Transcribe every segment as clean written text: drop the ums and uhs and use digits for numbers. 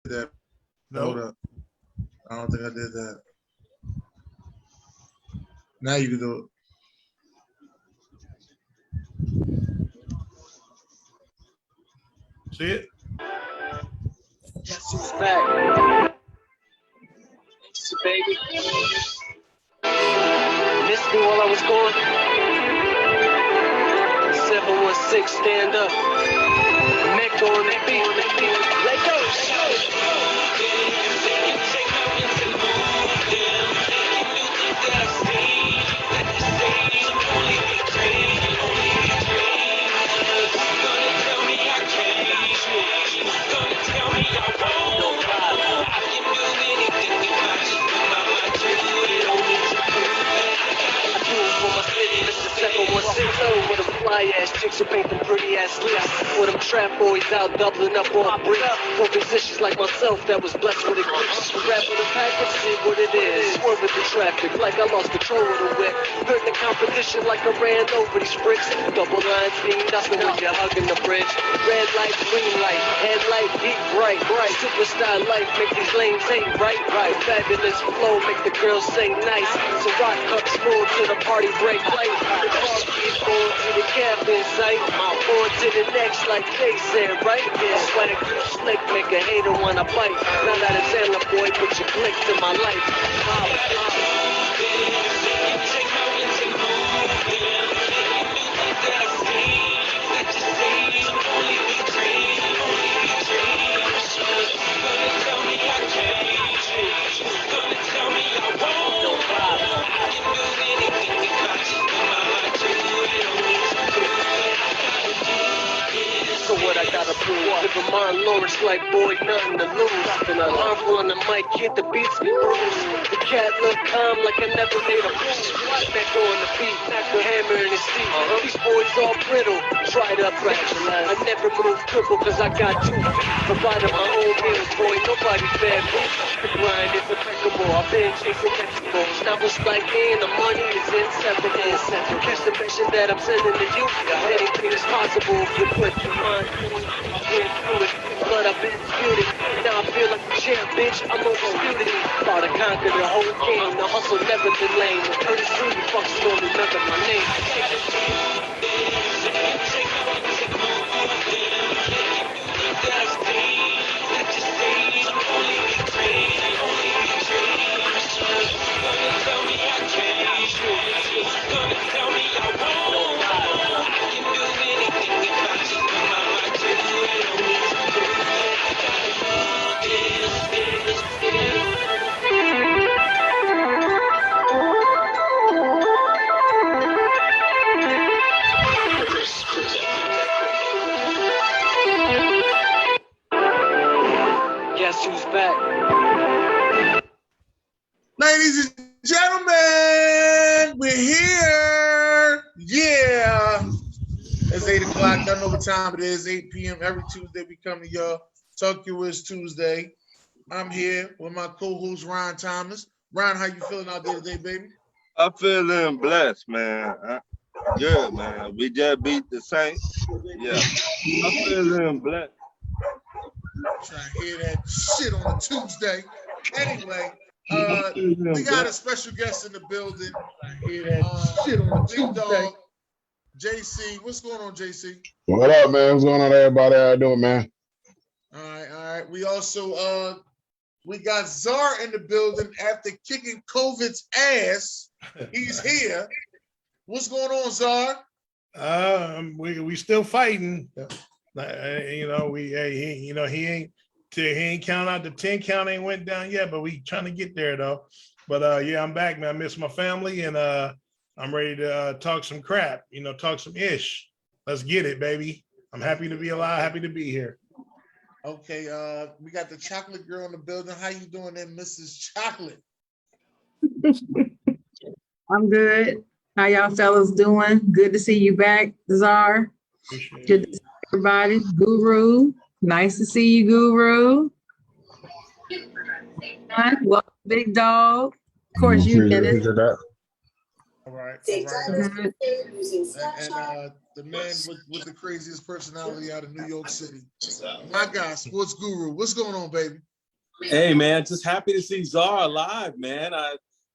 that. Nope. Hold up. I don't think I did that. Now you can do See it? Guess who's back? It's baby. Missed me while I was gone. 716, stand up. Mech on the beat. Let go. With them fly ass chicks who paint them pretty ass lips. With them trap boys out doubling up on bricks. For musicians like myself that was blessed with eclipse. Rap with a package, see what it is. Swerve with the traffic like I lost control of the whip. Hurt the competition like I ran over these bricks. Double lines mean nothing when you're hugging the bridge. Red light, green light, headlight, beat bright. Superstar life make these lanes hate right. Fabulous flow make the girls say nice. So rock cups full to the party break light. The car keys going to the cabin sight. On to the next like they said, right? Yeah, swag too slick, make a hater wanna bite. Now that it's Anna boy, put your click to my life. So what I gotta prove? Living my Lawrence like boy, nothing to lose. And I'm harmful on the mic, hit the beats be bruised. The cat look calm like I never made a move. Back on the beat, back the hammer in his teeth. These boys all brittle, tried up fractionalized. I never move triple cause I got 2 feet. Provided my own meals, boy, nobody fed me. The grind is impeccable, I've been chasing vegetables. Now it's like me and the money is inseparable. Catch the mission that I'm sending to you. Anything is possible if you put your mind to it. I've been through it, but I've been disputed. Now I feel like the champ, bitch, I'm undisputed. Thought I conquered the whole game, the hustle never been lame. Pretty soon you fucks gonna remember my name. Guess who's back? Ladies and gentlemen, we're here. Yeah. It's 8 o'clock. Y'all know what time it is. 8 p.m. every Tuesday. We come to y'all. Talk Your Wiz Tuesday. I'm here with my co-host, Ron Thomas. Ron, how you feeling out there today, baby? I'm feeling blessed, man. Good, man. We just beat the Saints. Yeah. I'm feeling blessed. Trying to hear that shit on a Tuesday. Anyway, we got a special guest in the building. Hear that shit on a Big Tuesday. dog, JC. What's going on, JC? What up, man? What's going on, everybody? How you doing, man? All right. We also we got Czar in the building after kicking COVID's ass. He's here. What's going on, Czar? We still fighting. He ain't count out the 10 count ain't went down yet, but we trying to get there though. But yeah, I'm back, man. I miss my family and I'm ready to talk some crap, talk some ish. Let's get it, baby. I'm happy to be alive, happy to be here. Okay, we got the chocolate girl in the building. How you doing there, Mrs. Chocolate? I'm good. How y'all fellas doing? Good to see you back, Czar. Good to see everybody. Guru, nice to see you, Guru. Welcome, Big Dog. Of course, you get it. All right. Mhm. And the man with the craziest personality out of New York City. My guy, Sports Guru. What's going on, baby? Hey man, just happy to see Czar alive, man.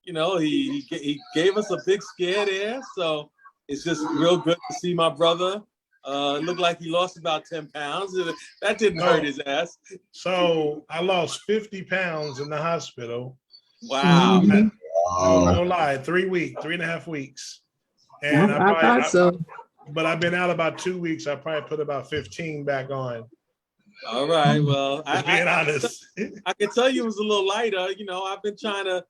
He gave us a big scare there, so it's just real good to see my brother. It looked like he lost about 10 pounds. That didn't hurt his ass. So I lost 50 pounds in the hospital. Wow. No lie, 3.5 weeks. And I thought so. But I've been out about 2 weeks. I probably put about 15 back on. All right. Well, being honest. I can tell you it was a little lighter. I've been trying to,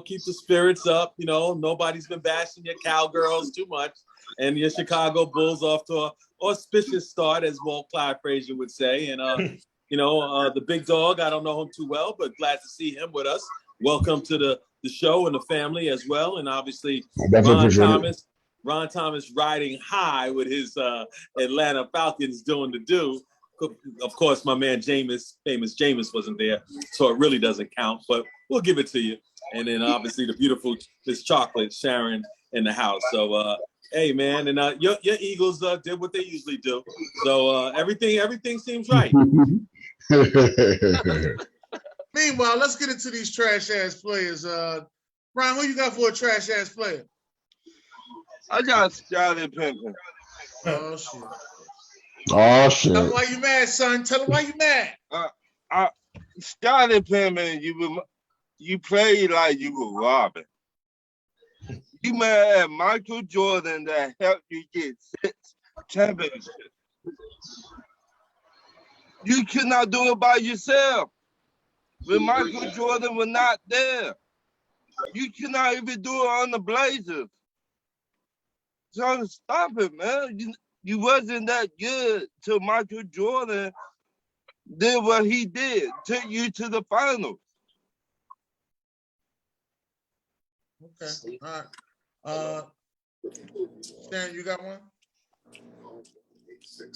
keep the spirits up. Nobody's been bashing your Cowgirls too much. And your Chicago Bulls off to an auspicious start, as Walt Clyde Frazier would say. And, the big dog, I don't know him too well, but glad to see him with us. Welcome to the show and the family as well. And obviously, Ron Thomas riding high with his Atlanta Falcons doing the do. Of course, my man famous Jameis wasn't there, so it really doesn't count, but we'll give it to you. And then obviously the beautiful Miss Chocolate, Sharon, in the house. So, hey, man, and your Eagles did what they usually do. So everything seems right. Meanwhile, let's get into these trash-ass players. Ron, who you got for a trash-ass player? I got Scottie Pippen. Oh, shit. Oh, shit. Tell him why you mad, son. Tell him why you mad. Scottie Pippen, you played like you were robbing. You mad at Michael Jordan that helped you get 6 championships. You could not do it by yourself. When Michael Jordan was not there, you cannot even do it on the Blazers. So stop it, man. You wasn't that good till Michael Jordan did what he did, took you to the finals. Okay, all right. Sharon, you got one?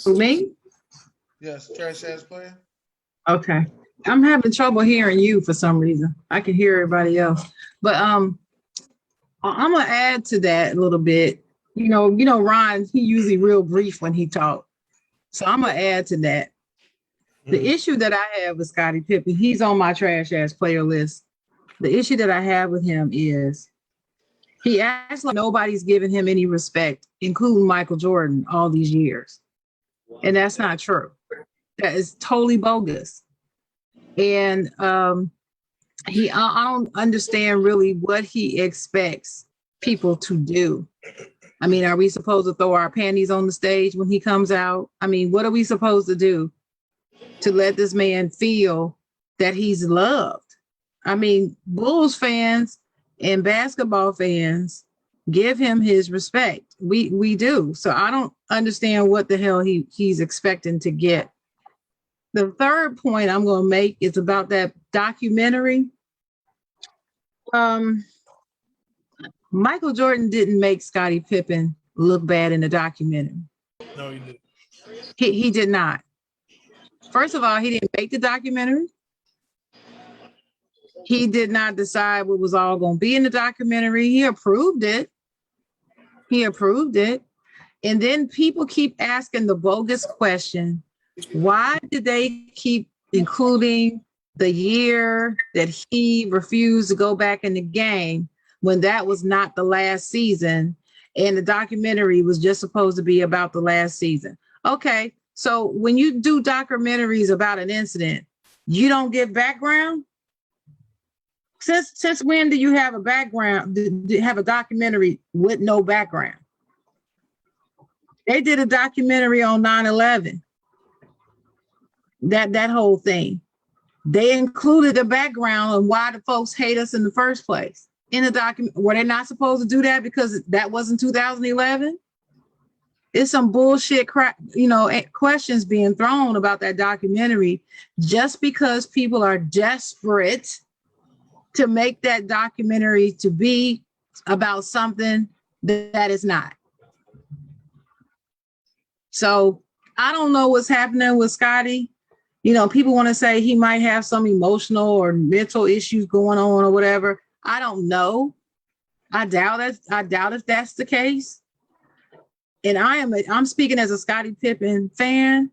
For me? Yes, trash-ass player. Okay. I'm having trouble hearing you for some reason. I can hear everybody else. But I'm gonna add to that a little bit. Ron, he usually real brief when he talk. So I'm gonna add to that. The issue that I have with Scottie Pippen, he's on my trash ass player list. The issue that I have with him is he acts like nobody's giving him any respect, including Michael Jordan, all these years. And that's not true. That is totally bogus. And I don't understand really what he expects people to do. I mean, are we supposed to throw our panties on the stage when he comes out? I mean, what are we supposed to do to let this man feel that he's loved? I mean, Bulls fans and basketball fans give him his respect. We do. So I don't understand what the hell he's expecting to get. The third point I'm going to make is about that documentary. Michael Jordan didn't make Scottie Pippen look bad in the documentary. No, he didn't. He did not. First of all, he didn't make the documentary. He did not decide what was all going to be in the documentary. He approved it. And then people keep asking the bogus question, why did they keep including the year that he refused to go back in the game when that was not the last season and the documentary was just supposed to be about the last season? Okay, so when you do documentaries about an incident, you don't give background? Since when do you have a background, have a documentary with no background? They did a documentary on 9/11. That whole thing. They included the background on why the folks hate us in the first place. In the document, were they not supposed to do that because that wasn't 2011? It's some bullshit crap, questions being thrown about that documentary just because people are desperate to make that documentary to be about something that is not. So I don't know what's happening with Scottie. People want to say he might have some emotional or mental issues going on or whatever. I don't know. I doubt it. I doubt if that's the case. And I'm speaking as a Scottie Pippen fan.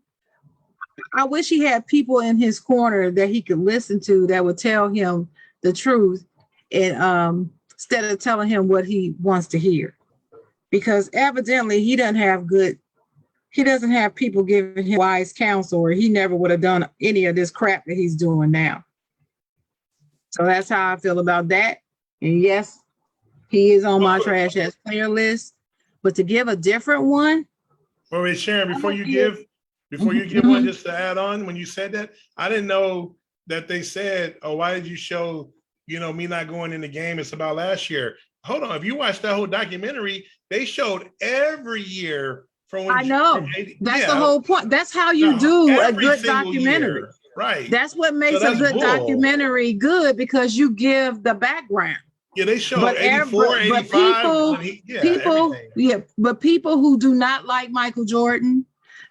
I wish he had people in his corner that he could listen to that would tell him the truth, and instead of telling him what he wants to hear, because evidently he doesn't have people giving him wise counsel, or he never would have done any of this crap that he's doing now. So that's how I feel about that. And yes, he is on my trash ass player list, but to give a different one. Wait, Sharon, before you give one, just to add on, when you said that, I didn't know that they said, oh, why did you show, me not going in the game? It's about last year. Hold on. If you watch that whole documentary, they showed every year from when that's the whole point. That's how you do a good documentary. Year. Right. That's what makes a good documentary good, because you give the background. Yeah, they show 84, 85. But people who do not like Michael Jordan,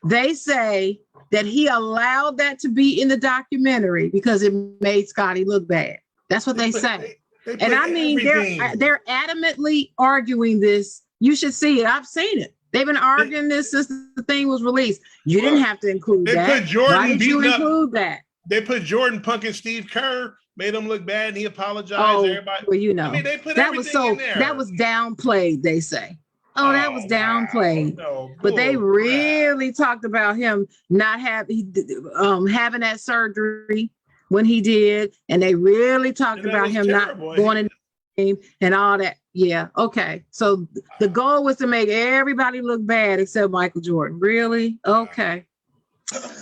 they say that he allowed that to be in the documentary because it made Scottie look bad. That's what they say. And I mean, they're adamantly arguing this. You should see it. I've seen it. They've been arguing this since the thing was released. You didn't have to include that. Why did you include that? They put Jordan punking Steve Kerr, made him look bad, and he apologized. Everybody. Well, I mean, they put everything in there. That was downplayed, they say. That was downplayed. Wow. But they really talked about him not having that surgery when he did, and they really talked about him not going in the game and all that. Yeah, okay. So the goal was to make everybody look bad except Michael Jordan. Really? Okay.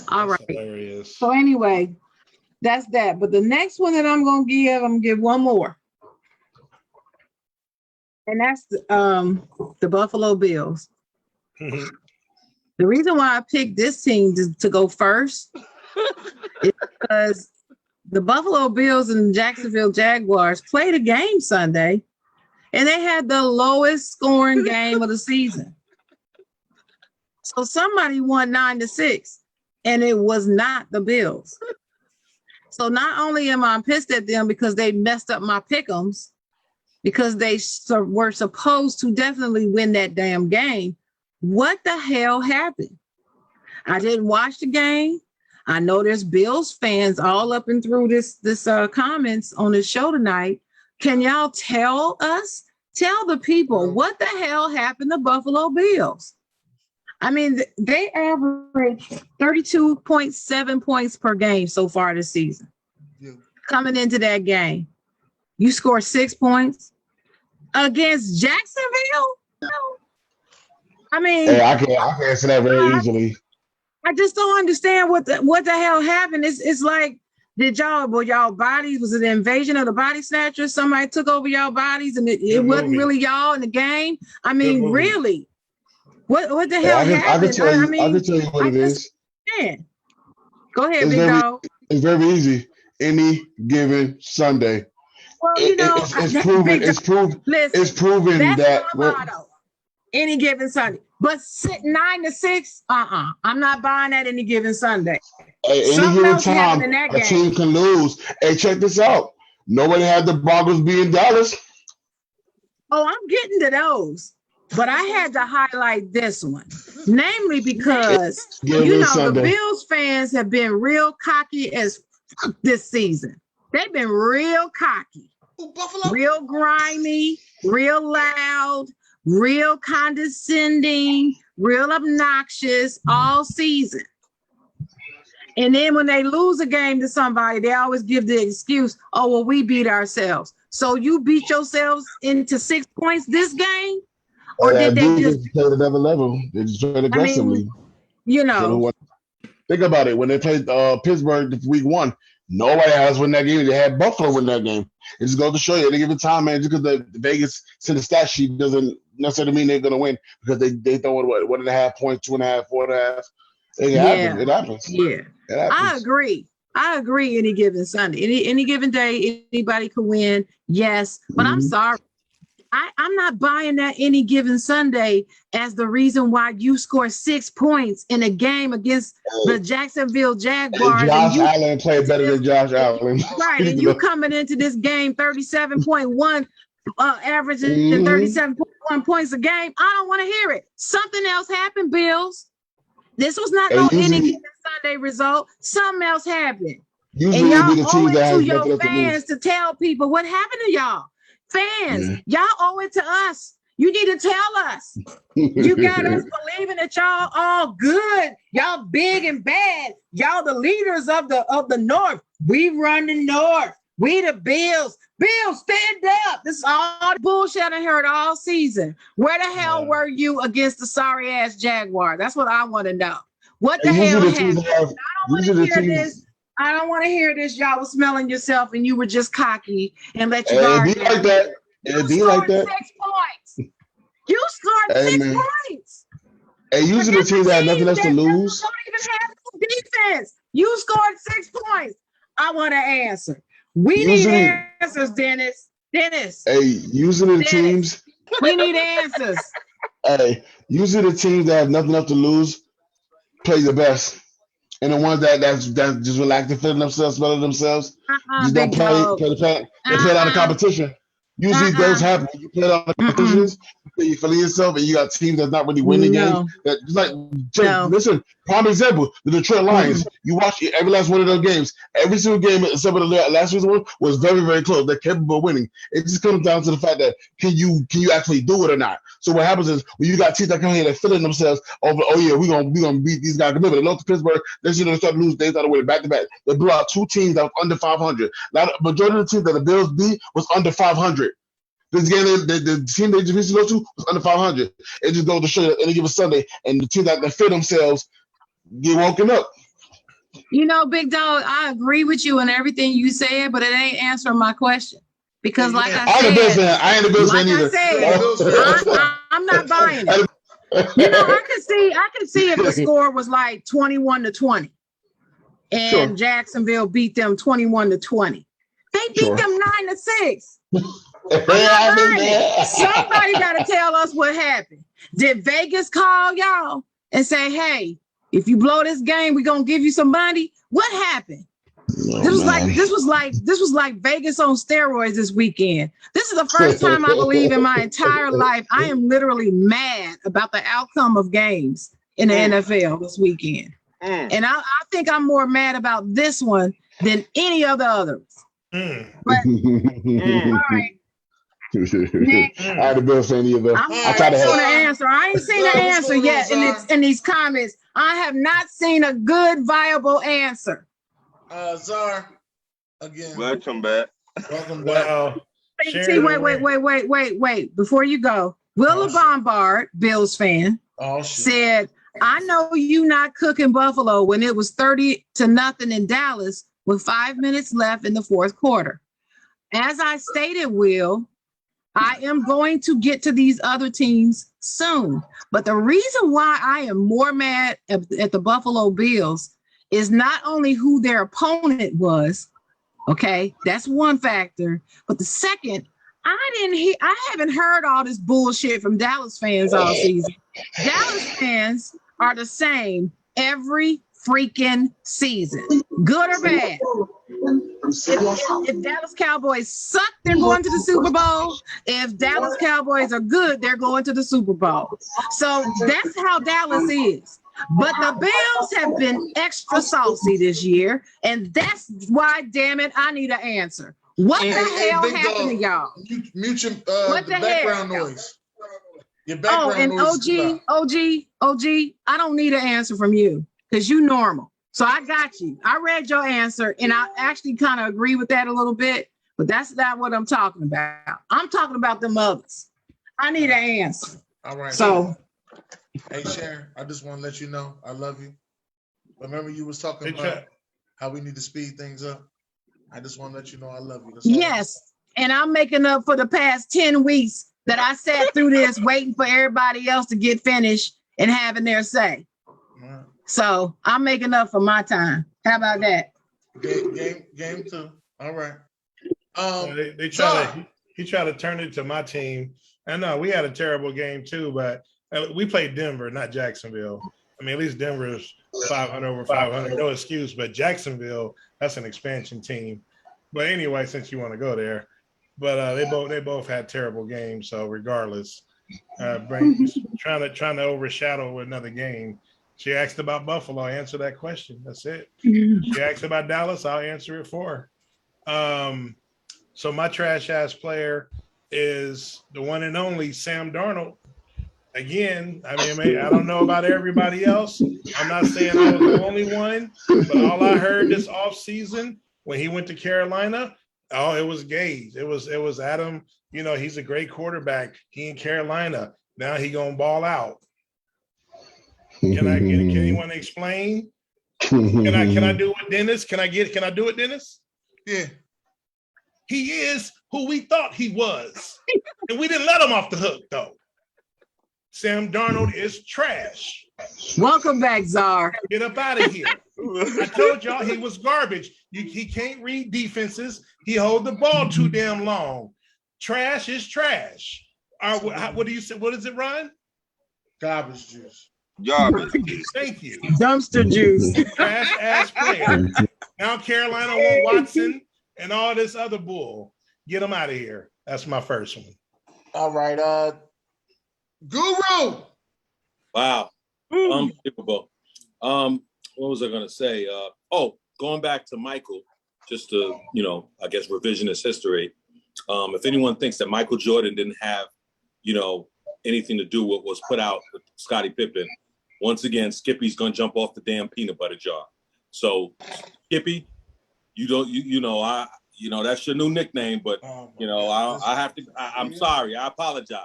All right. Hilarious. So anyway, that's that. But the next one that I'm gonna give one more. And that's the Buffalo Bills. The reason why I picked this team to go first is because the Buffalo Bills and Jacksonville Jaguars played a game Sunday, and they had the lowest scoring game of the season. So somebody won 9-6, and it was not the Bills. So not only am I pissed at them because they messed up my pick'ems, because they were supposed to definitely win that damn game. What the hell happened? I didn't watch the game. I know there's Bills fans all up and through this comments on this show tonight. Can y'all tell the people what the hell happened to Buffalo Bills? I mean, they averaged 32.7 points per game so far this season. Yeah. Coming into that game, you scored 6 points against Jacksonville. I mean, I can answer that very easily. I just don't understand what the hell happened. It's like, were y'all bodies? Was it an invasion of the body snatchers? Somebody took over y'all bodies, and it wasn't really y'all in the game. I mean, really, what the hell happened? I can tell you what it is. Go ahead, big dog. It's very easy. Any given Sunday. Well, it's proven that any given Sunday. But 9-6, I'm not buying that any given Sunday. Any given time, a team can lose. Hey, check this out. Nobody had the Broncos being Dallas. Oh, I'm getting to those. But I had to highlight this one, namely because, the Bills fans have been real cocky as this season. They've been real cocky, real grimy, real loud, real condescending, real obnoxious all season. And then when they lose a game to somebody, they always give the excuse, oh, well, we beat ourselves. So you beat yourselves into 6 points this game? Or did they just play at another level? They just played aggressively. Think about it. When they played Pittsburgh week 1, nobody has win that game. They had Buffalo win that game. It just goes to show you, at any given time, man, just because the Vegas sent the stat sheet doesn't necessarily mean they're going to win, because they throw it 1.5 points, 2.5, 4.5. It happens. Yeah. I agree. Any given Sunday, any given day, anybody could win. Yes. But I'm sorry. I'm not buying that any given Sunday as the reason why you score 6 points in a game against the Jacksonville Jaguars. And Josh Allen played better than Josh Allen. Right. And you coming into this game 37.1, averaging 37.1 points a game. I don't want to hear it. Something else happened, Bills. This was not Hey, no usually- any given Sunday result. Something else happened. Usually And it'll y'all be the team owe that it has to your nothing left to lose. fans to tell people what happened to y'all. Fans, Yeah. y'all owe it to us. You need to tell us. You got us believing that y'all all good. Y'all big and bad. Y'all the leaders of the North. We run the North. We the Bills. Bills, stand up. This is all the bullshit I heard all season. Where the hell were you against the sorry ass Jaguar? That's what I want to know. What the And hell usually the teams happened? have. I don't want Usually to the hear teams. this. I don't want to hear this. Y'all was smelling yourself and you were just cocky and let your It guard be down. like that. You It be like scored that. 6 points. You scored Hey, 6 man. points. And usually the Against a teams that have team nothing else to that lose. don't even have no defense. You scored 6 points. I want an answer. We Usually- need answers, Dennis. Dennis, Hey, usually the Dennis. teams. we need answers. Hey, usually the teams that have nothing else to lose play the best, and the ones that just relax and feeling themselves, smelling themselves, just don't Big dog. play. They play out of competition. Usually those happen. You play out of competitions, you feeling yourself, and you got teams that's not really winning games. That just like listen, prime example, the Detroit Lions. You watch every last one of those games. Every single game except for the last season one was very, very close. They're capable of winning. It just comes down to the fact that can you actually do it or not? So what happens is when you got teams that come here, they're feeling themselves over. Oh yeah, we're gonna beat these guys. Remember, they lost to Pittsburgh. This year they started losing. They started winning back to back. They blew out 2 teams that was under 500. Now, the majority of the teams that the Bills beat was under 500. This game, the team they just lost to was under 500. It just goes to show you that any given Sunday, and the teams that fit themselves get woken up. You know, Big Dog, I agree with you and everything you said, but it ain't answering my question. Because like I I'm the Bills said, fan. I ain't the Bills fan either. I'm not buying it. You know, I could see if the score was like 21-20 and Jacksonville beat them 21-20. They beat them 9-6. I'm not buying it. Somebody got to tell us what happened. Did Vegas call y'all and say, hey, if you blow this game, we're gonna give you some money? What happened? This was like Vegas on steroids this weekend. This is the first time I believe in my entire life I am literally mad about the outcome of games in the NFL this weekend. And I think I'm more mad about this one than any of the others. But all right. Next. I ain't the Bills fan either. I tried to help. Answer. I ain't seen an answer yet in these comments. I have not seen a good, viable answer. Czar, again. Welcome back. Welcome back. Wow. See, wait. Before you go, Willa Bombard, Bills fan, said, I know you not cooking Buffalo when it was 30-0 in Dallas with 5 minutes left in the fourth quarter. As I stated, Will, I am going to get to these other teams soon. But the reason why I am more mad at the Buffalo Bills is not only who their opponent was, okay, that's one factor. But the second, I haven't heard all this bullshit from Dallas fans all season. Dallas fans are the same every freaking season, good or bad. If Dallas Cowboys suck, they're going to the Super Bowl. If Dallas Cowboys are good, they're going to the Super Bowl. So that's how Dallas is. But the Bills have been extra saucy this year, and that's why, damn it, I need an answer. What the hell happened to y'all? Mute your background noise. Your background noise. OG, I don't need an answer from you because you normal. So I got you. I read your answer, and I actually kind of agree with that a little bit, but that's not what I'm talking about. I'm talking about them others. I need an answer. All right. So, hey, Sharon, I just want to let you know I love you. Remember you was talking about how we need to speed things up? I just want to let you know I love you. Yes, and I'm making up for the past 10 weeks that I sat through this waiting for everybody else to get finished and having their say. Right. So I'm making up for my time. How about that? Game 2. All right. They try he tried to turn it to my team. I know we had a terrible game too, but we played Denver, not Jacksonville. I mean, at least Denver's 500 over 500, no excuse. But Jacksonville, that's an expansion team. But anyway, since you want to go there, but they both had terrible games. So regardless, trying to overshadow another game She asked about Buffalo. I answer that question. That's it. She asked about Dallas. I'll answer it for her. So my trash ass player is the one and only Sam Darnold. Again, I mean, I don't know about everybody else. I'm not saying I was the only one, but all I heard this offseason when he went to Carolina, it was gays. It was Adam. You know, he's a great quarterback. He in Carolina. Now he gonna ball out. Can anyone explain? Can I do it, Dennis? Can I do it, Dennis? Yeah. He is who we thought he was. And we didn't let him off the hook, though. Sam Darnold is trash. Welcome back, Czar. Get up out of here. I told y'all he was garbage. He can't read defenses. He hold the ball too damn long. Trash is trash. What do you say? What is it, Ron? Garbage juice. Garbage. Thank you. Dumpster juice. Trash ass player. Now Carolina want Watson and all this other bull. Get him out of here. That's my first one. All right. Guru. Wow. Unbelievable. What was I gonna say? Going back to Michael, just to, I guess revisionist history. If anyone thinks that Michael Jordan didn't have, anything to do with what was put out with Scottie Pippen, once again, Skippy's gonna jump off the damn peanut butter jar. So, Skippy, that's your new nickname, but I'm sorry, I apologize.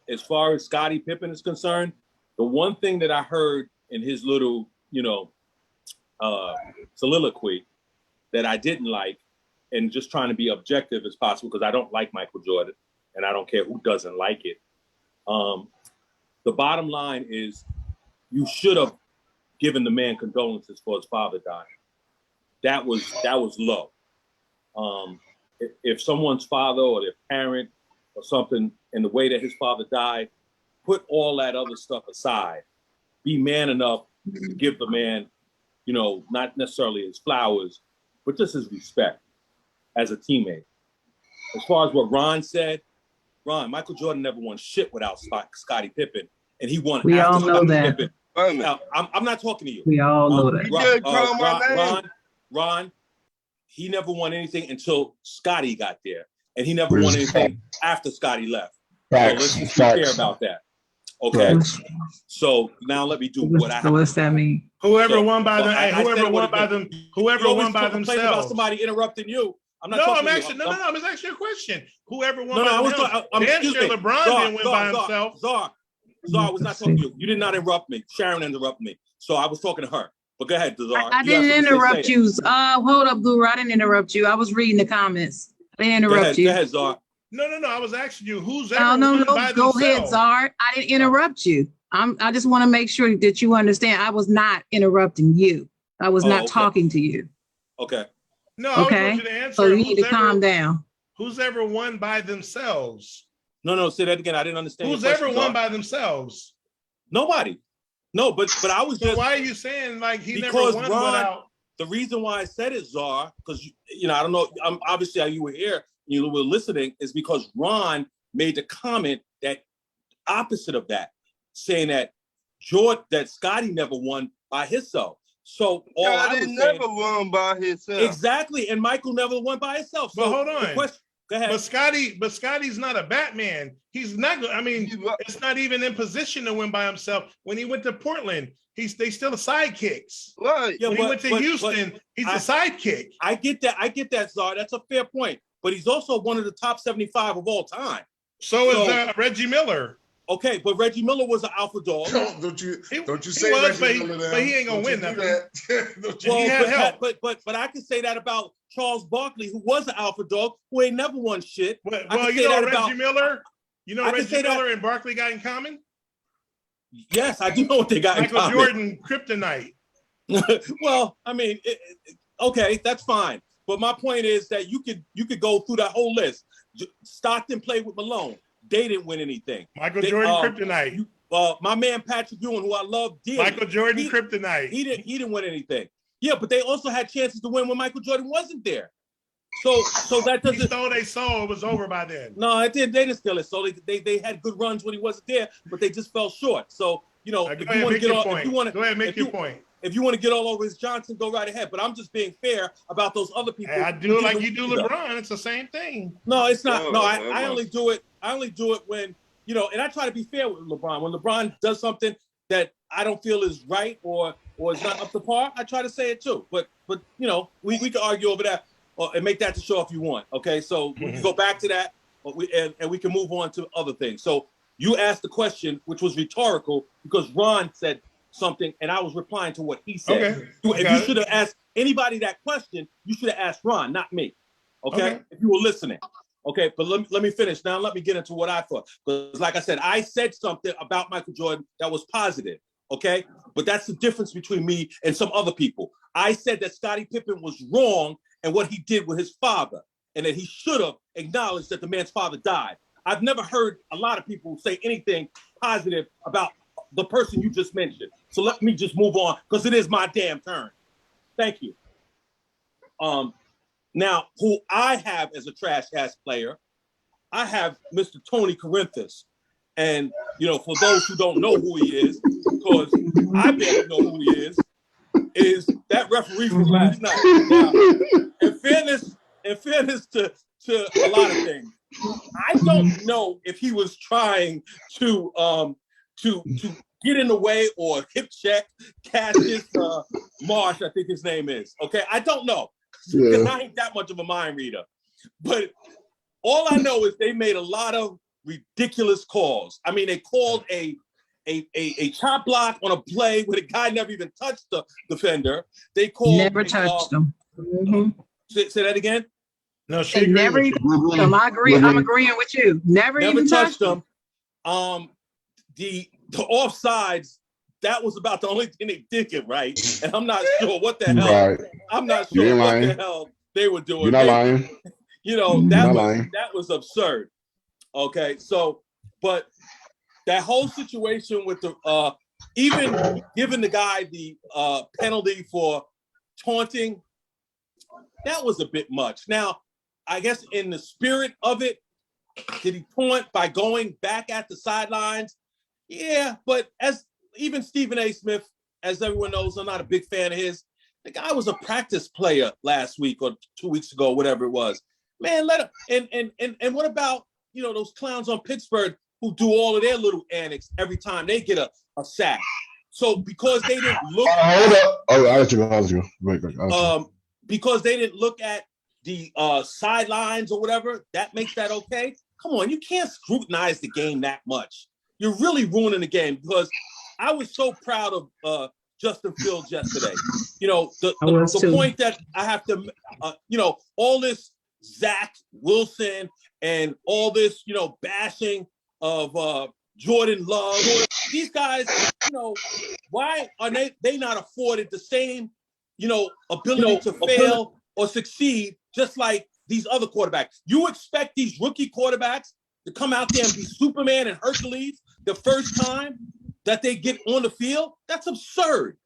As far as Scottie Pippen is concerned, the one thing that I heard in his little, soliloquy that I didn't like, and just trying to be objective as possible, because I don't like Michael Jordan, and I don't care who doesn't like it. The bottom line is, you should have given the man condolences for his father dying. That was low. If someone's father or their parent or something, in the way that his father died, put all that other stuff aside. Be man enough to give the man, not necessarily his flowers, but just his respect as a teammate. As far as what Ron said, Michael Jordan never won shit without Scottie Pippen, and he won. We after all know Scottie that. Pippen. Now, I'm not talking to you. We all know that. Ron, he never won anything until Scottie got there, and he never won anything after Scottie left. So let's just be fair about that. Okay. So now let me do what I have. What's that mean? Whoever won by themselves. About somebody interrupting you. I'm not. I'm asking you a question. Whoever won by themselves. Damn sure LeBron didn't win by himself. Czar, I was not talking to you. You did not interrupt me. Sharon interrupted me. So I was talking to her. But go ahead, Czar. I didn't interrupt you. Hold up, Guru. I didn't interrupt you. I was reading the comments. I didn't interrupt you. Go ahead, Czar. No. I was asking you who's ever won by Go themselves. ahead, Czar. I didn't interrupt you. I just want to make sure that you understand. I was not interrupting you. I was not talking to you. Okay. No, I want you to answer. So you need to calm down. Who's ever won by themselves? No, say that again. I didn't understand. Who's ever won by themselves? Nobody. No, but I was just. So why are you saying like he never won without? The reason why I said it, Czar, because I don't know. Obviously you were here, you were listening, is because Ron made the comment that opposite of that, saying that Scottie never won by himself. So Scottie never won by himself. Exactly, and Michael never won by himself. So but hold on. Go ahead. But Scotty's not a Batman. He's not. I mean, it's not even in position to win by himself. When he went to Portland, they still sidekicks. Right. Yeah, when he went to Houston, he's a sidekick. I get that, Czar. That's a fair point. But he's also one of the top 75 of all time. So is Reggie Miller. Okay, but Reggie Miller was an alpha dog. Don't you say Reggie Miller? But he ain't gonna win nothing. But I can say that about Charles Barkley, who was an alpha dog, who ain't never won shit. Reggie Miller. You know Reggie Miller and Barkley got in common? Yes, I do know what they got in common. Michael Jordan, kryptonite. Well, I mean, okay, that's fine. But my point is that you could go through that whole list. Stockton played with Malone. They didn't win anything. Michael Jordan, kryptonite. My man Patrick Ewing, who I love dearly. Michael Jordan, kryptonite. He didn't win anything. Yeah, but they also had chances to win when Michael Jordan wasn't there. So that doesn't. He stole their soul. It was over by then. No, it did. They didn't steal it. So they had good runs when he wasn't there, but they just fell short. So you know, Go if you ahead, want to make get your all, point. if you want to, Go ahead, make your point. if you want to get all over his Johnson, go right ahead. But I'm just being fair about those other people. Hey, I do it like you do LeBron. It's the same thing. No, it's not. No, I only do it. I only do it when, you know, and I try to be fair with LeBron. When LeBron does something that I don't feel is right or is not up to par, I try to say it too. But you know, we can argue over that and make that the show if you want. Okay, so we can go back to that, but we can move on to other things. So you asked the question, which was rhetorical because Ron said something, and I was replying to what he said. Okay. If you should have asked anybody that question, you should have asked Ron, not me. Okay? If you were listening. Okay, but let me finish. Now let me get into what I thought. Because like I said, I said something about Michael Jordan that was positive. Okay? But that's the difference between me and some other people. I said that Scottie Pippen was wrong in what he did with his father, and that he should have acknowledged that the man's father died. I've never heard a lot of people say anything positive about the person you just mentioned. So let me just move on because it is my damn turn. Thank you. Now, who I have as a trash ass player, I have Mr. Tony Corinthus. And, you know, for those who don't know who he is, because I barely know who he is that referee from last night. Now, in fairness to a lot of things, I don't know if he was trying to get in the way or hip check Cassius Marsh, I think his name is. Okay, I don't know because I ain't that much of a mind reader. But all I know is they made a lot of ridiculous calls. I mean, they called a chop block on a play where the guy never even touched the defender. They called never touched him. Say that again. No, she agreed with you. I agree. I'm agreeing with you. Never even touched them. The offsides, that was about the only thing they did get right, and I'm not sure what the hell. Right. I'm not sure what the hell they were doing. You're not lying. You know, that was absurd. Okay, so but that whole situation with the even giving the guy the penalty for taunting, that was a bit much. Now, I guess in the spirit of it, did he taunt by going back at the sidelines? Yeah, but as even Stephen A. Smith, as everyone knows, I'm not a big fan of his. The guy was a practice player last week or 2 weeks ago, whatever it was. Man, let him. And what about, you know, those clowns on Pittsburgh who do all of their little antics every time they get a sack? So because they didn't look. Hold up. Oh, I'll let you go. Wait. Because they didn't look at the sidelines or whatever, that makes that okay? Come on, you can't scrutinize the game that much. You're really ruining the game because I was so proud of Justin Fields yesterday. You know, the point that I have to, you know, all this Zach Wilson and all this, you know, bashing of Jordan Love. These guys, you know, why are they not afforded the same, you know, ability to fail or succeed just like these other quarterbacks? You expect these rookie quarterbacks to come out there and be Superman and Hercules the first time that they get on the field? That's absurd.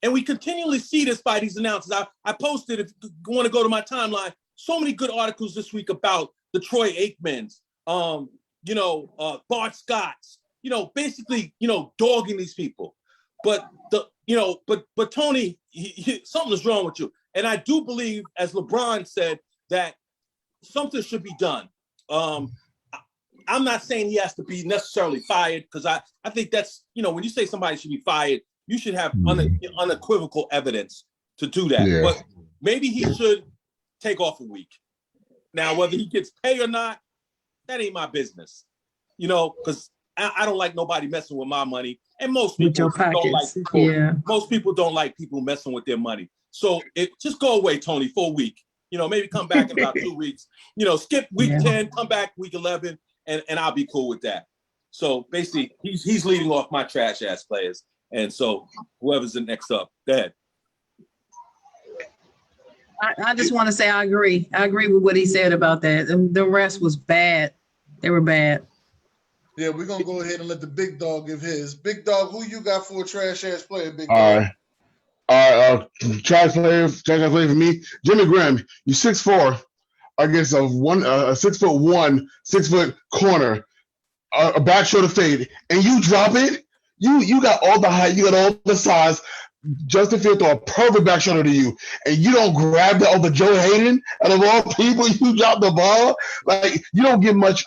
And we continually see this by these announcers. I posted, if you want to go to my timeline, so many good articles this week about the Troy Aikmans, you know, Bart Scotts, you know, basically, you know, dogging these people. But but Tony, something is wrong with you. And I do believe, as LeBron said, that something should be done. I'm not saying he has to be necessarily fired because I think that's, you know, when you say somebody should be fired, you should have unequivocal evidence to do that. Yeah. But maybe he should take off a week. Now, whether he gets pay or not, that ain't my business. You know, because I don't like nobody messing with my money. And most people don't like people. Yeah. Most people don't like people messing with their money. So just go away, Tony, for a week. You know, maybe come back in about 2 weeks. You know, skip week 10, come back week 11, and I'll be cool with that. So basically, he's leading off my trash ass players. And so whoever's the next up, go ahead. I just want to say I agree. I agree with what he said about that. The rest was bad. They were bad. Yeah, we're going to go ahead and let the big dog give his. Big dog, who you got for a trash-ass player, big dog? Trash player for me, Jimmy Graham. You 6'4", against a 6'1", 6 foot corner, a back shoulder fade, and you drop it. You got all the height, you got all the size. Justin Fields throw a perfect back shoulder to you, and you don't grab that over Joe Hayden. And of all people, you drop the ball. Like, you don't get much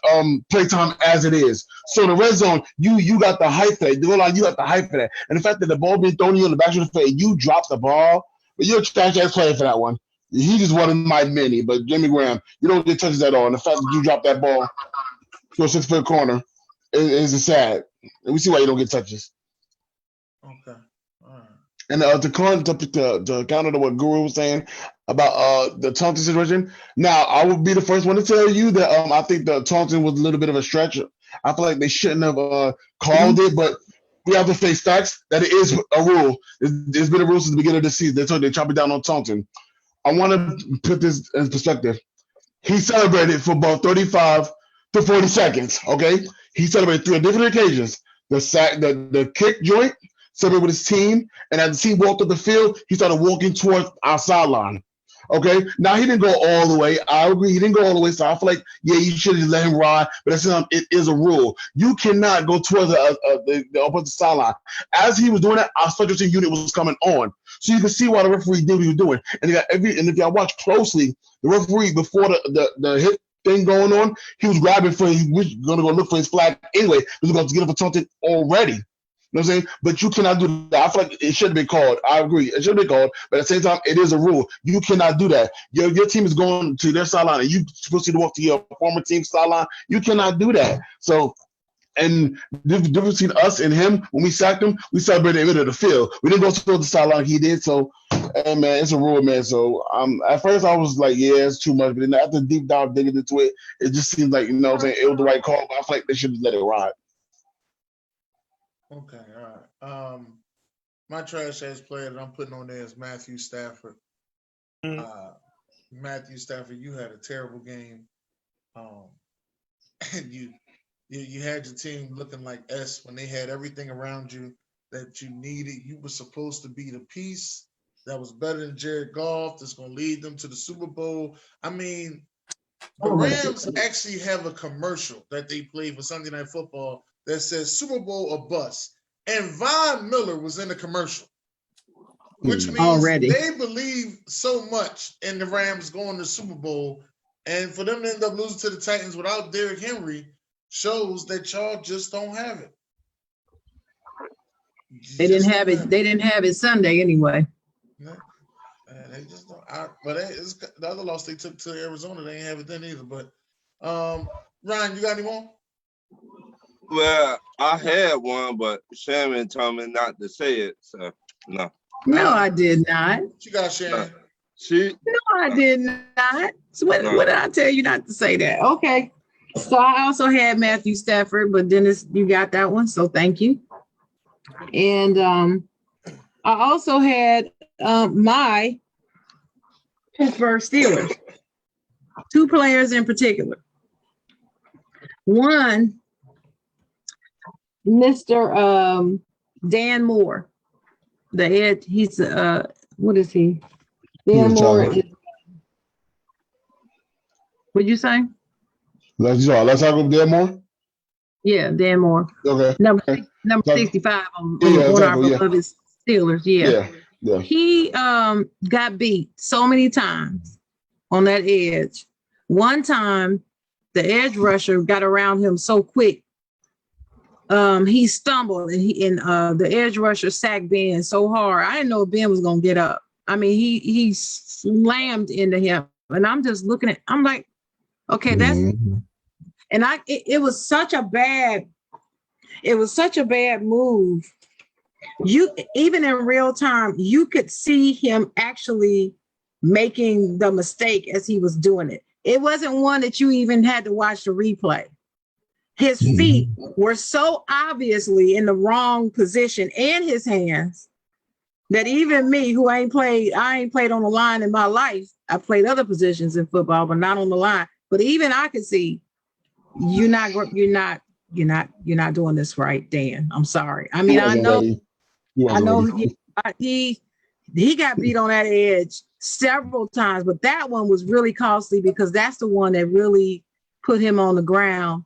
play time as it is. So in the red zone, you got the height for that. You got the height for that. And the fact that the ball being thrown to you on the back shoulder and you drop the ball, but you're a trash ass player for that one. He just one of my many. But Jimmy Graham, you don't get touches at all. And the fact that you drop that ball to a 6-foot corner is sad. And we see why you don't get touches. Okay. All right. And to counter to what Guru was saying about the Taunton situation, now I will be the first one to tell you that I think the Taunton was a little bit of a stretch. I feel like they shouldn't have called it, but we have to face facts that it is a rule. It's been a rule since the beginning of the season. They told they chop it down on Taunton. I want to put this in perspective. He celebrated for about 35 to 40 seconds. Okay, he celebrated 3 different occasions: the kick joint, celebrated with his team, and as the team walked up the field, he started walking towards our sideline. Okay, now he didn't go all the way. I agree, he didn't go all the way. So I feel like, yeah, you should have let him ride, but it is a rule. You cannot go towards the opposite sideline. As he was doing that, our special team unit was coming on, so you can see why the referee did what he was doing. And if y'all watch closely, the referee before the hit thing going on, he was grabbing he was going to go look for his flag anyway. He was going to get up for something already. You know what I'm saying? But you cannot do that. I feel like it should have been called. I agree. It should have been called. But at the same time, it is a rule. You cannot do that. Your team is going to their sideline and you're supposed to walk to your former team's sideline. You cannot do that. So, and the difference between us and him, when we sacked him, we celebrated in the middle of the field. We didn't go to the sideline like he did. So, hey, man, it's a rule, man. So, at first I was like, yeah, it's too much. But then after deep dive digging into it, it just seems like, you know what I'm saying, it was the right call. But I feel like they should have let it ride. Okay, all right. My trash ass player that I'm putting on there is Matthew Stafford. Matthew Stafford, you had a terrible game, and you had your team looking like S when they had everything around you that you needed. You were supposed to be the piece that was better than Jared Goff. That's going to lead them to the Super Bowl. I mean, the Rams actually have a commercial that they play for Sunday Night Football that says Super Bowl or bust. And Von Miller was in the commercial, which means they believe so much in the Rams going to Super Bowl. And for them to end up losing to the Titans without Derrick Henry shows that y'all just don't have it. They didn't have it. They didn't have it Sunday anyway. No, they just don't. But the other loss they took to Arizona, they ain't have it then either. But Ryan, you got any more? Well, I had one, but Shannon told me not to say it, so no. No, I did not. What you got, Shannon? No, I did not. So what did I tell you not to say that? Okay. So I also had Matthew Stafford, but Dennis, you got that one, so thank you. And I also had my Pittsburgh Steelers. 2 players in particular. One, Mr. Dan Moore, the head. He's what is he? Dan Moore is. What'd you say? Let's talk about Dan Moore. Yeah, Dan Moore. Okay. Number 65 on our beloved Steelers. Yeah. He got beat so many times on that edge. One time, the edge rusher got around him so quick. He stumbled and the edge rusher sacked Ben so hard. I didn't know Ben was gonna get up. I mean, he slammed into him, and I'm just looking at. I'm like, okay, that's. And it was such a bad move. You even in real time, you could see him actually making the mistake as he was doing it. It wasn't one that you even had to watch the replay. His feet were so obviously in the wrong position and his hands that even me, who I ain't played on the line in my life. I played other positions in football, but not on the line. But even I could see you're not doing this right, Dan. I'm sorry. I mean, I know he got beat on that edge several times, but that one was really costly because that's the one that really put him on the ground.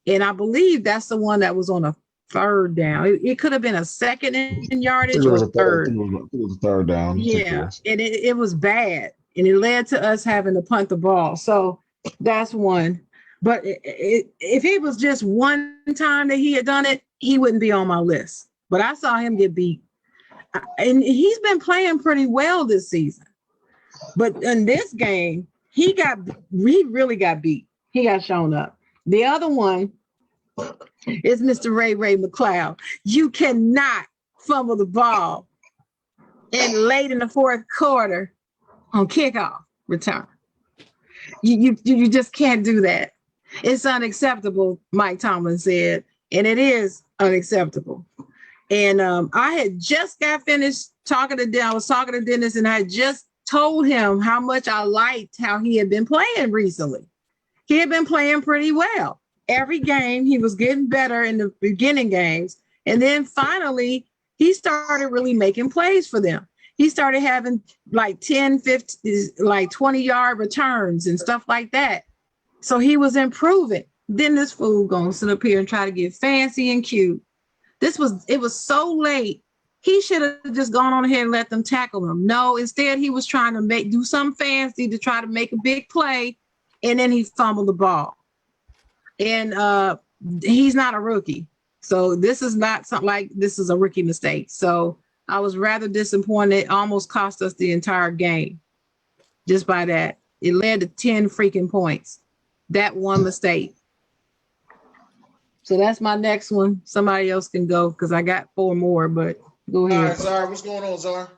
And I believe that's the one that was on a third down. It could have been a second in I think yardage it or was a a third. I third. think it was a third down. I think it Yeah, was. and it was bad, and it led to us having to punt the ball. So that's one. But if it was just one time that he had done it, he wouldn't be on my list. But I saw him get beat, and he's been playing pretty well this season. But in this game, he really got beat. He got shown up. The other one is Mr. Ray McLeod. You cannot fumble the ball and late in the fourth quarter on kickoff return. You just can't do that. It's unacceptable, Mike Tomlin said, and it is unacceptable. And I had just got finished talking to Dennis. I was talking to Dennis, and I just told him how much I liked how he had been playing recently. He had been playing pretty well. Every game, he was getting better in the beginning games. And then finally, he started really making plays for them. He started having like 10, 50, like 20-yard returns and stuff like that. So he was improving. Then this fool gonna sit up here and try to get fancy and cute. It was so late. He should have just gone on ahead and let them tackle him. No, instead he was trying to do something fancy to try to make a big play, and then he fumbled the ball. And he's not a rookie. So this is not something like this is a rookie mistake. So I was rather disappointed. It almost cost us the entire game just by that. It led to 10 freaking points. That one mistake. So that's my next one. Somebody else can go because I got 4 more, but go ahead. All right, Czar, what's going on, Czar?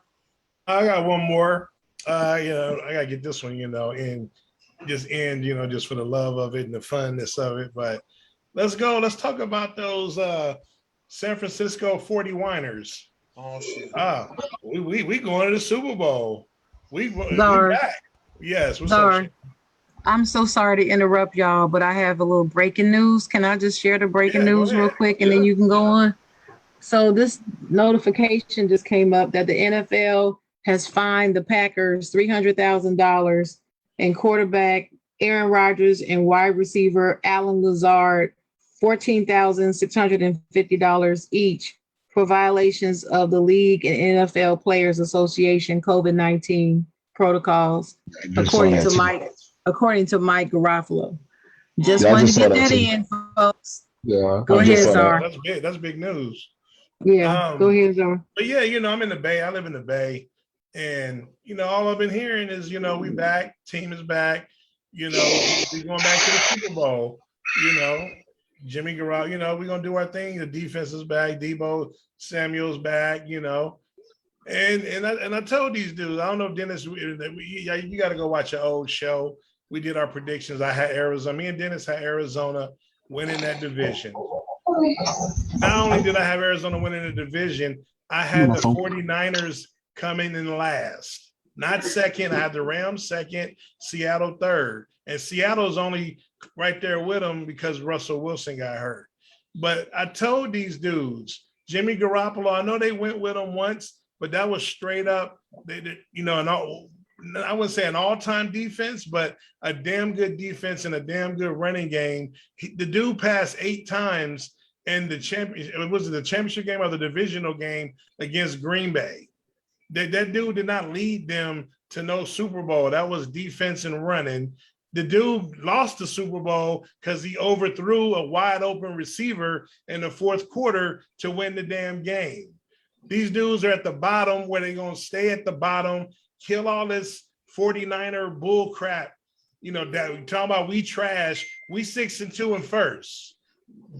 I got one more. I gotta get this one, and just end, just for the love of it and the funness of it. But let's go. Let's talk about those San Francisco 40-winers. Oh shit. We going to the Super Bowl. We back. Yes. What's up? I'm so sorry to interrupt y'all, but I have a little breaking news. Can I just share the breaking news real quick and then you can go on? So this notification just came up that the NFL has fined the Packers $300,000 and quarterback Aaron Rodgers and wide receiver Alan Lazard $14,650 each for violations of the league and NFL Players Association COVID-19 protocols, according to Mike Garofalo. Just wanted to get that in, folks. Yeah. Go ahead, Zara. That's big. That's big news. Yeah, go ahead, Zara. But yeah, I'm in the Bay. I live in the Bay. And, all I've been hearing is, we back. Team is back. We're going back to the Super Bowl. Jimmy Garoppolo, we're going to do our thing. The defense is back. Debo Samuel's back, And I told these dudes, I don't know if Dennis, you got to go watch an old show. We did our predictions. I had Arizona. Me and Dennis had Arizona winning that division. Not only did I have Arizona winning the division, I had the 49ers coming in last. Not second. I had the Rams second, Seattle third. And Seattle's only right there with them because Russell Wilson got hurt. But I told these dudes, Jimmy Garoppolo, I know they went with him once, but that was straight up, I wouldn't say an all-time defense, but a damn good defense and a damn good running game. The dude passed 8 times in the championship. Was it the championship game or the divisional game against Green Bay? That dude did not lead them to no Super Bowl. That was defense and running. The dude lost the Super Bowl because he overthrew a wide open receiver in the fourth quarter to win the damn game. These dudes are at the bottom where they're going to stay at the bottom, kill all this 49er bull crap. That we talking about, we trash. We 6-2 in first.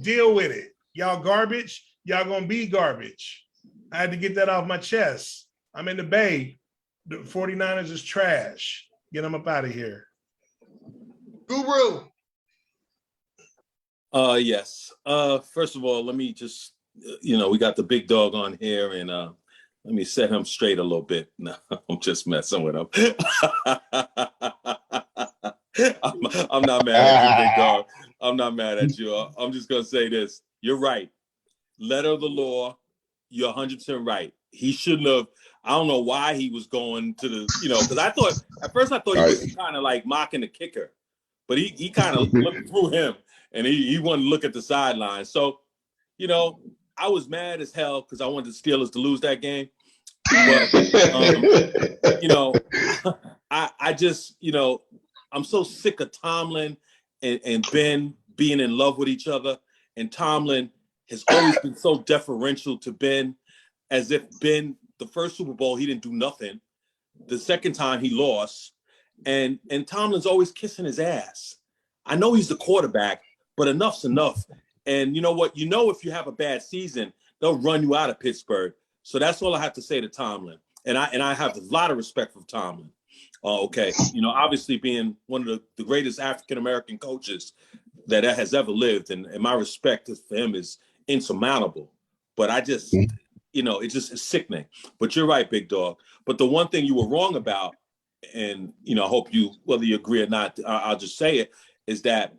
Deal with it. Y'all garbage. Y'all going to be garbage. I had to get that off my chest. I'm in the Bay. The 49ers is trash. Get them up out of here. Guru. Yes. First of all, let me just, we got the big dog on here, and let me set him straight a little bit. No, I'm just messing with him. I'm not mad at you, big dog. I'm not mad at you. I'm just gonna say this. You're right. Letter of the law. You're 100% right. He shouldn't have. I don't know why he was going to the, because at first I thought he was kind of like mocking the kicker, but he kind of looked through him and he wanted to look at the sideline. So, I was mad as hell because I wanted the Steelers to lose that game. But, you know, I just, you know, I'm so sick of Tomlin and Ben being in love with each other. And Tomlin has always been so deferential to Ben, as if Ben, the first Super Bowl, he didn't do nothing. The second time he lost. And Tomlin's always kissing his ass. I know he's the quarterback, but enough's enough. And you know what? You know, if you have a bad season, they'll run you out of Pittsburgh. So that's all I have to say to Tomlin. And I have a lot of respect for Tomlin. Okay. You know, obviously being one of the greatest African-American coaches that has ever lived. And my respect for him is insurmountable. But I just, you know, it's sickening. But you're right, big dog. But the one thing you were wrong about, and, you know, I hope you, whether you agree or not, I'll just say it, is that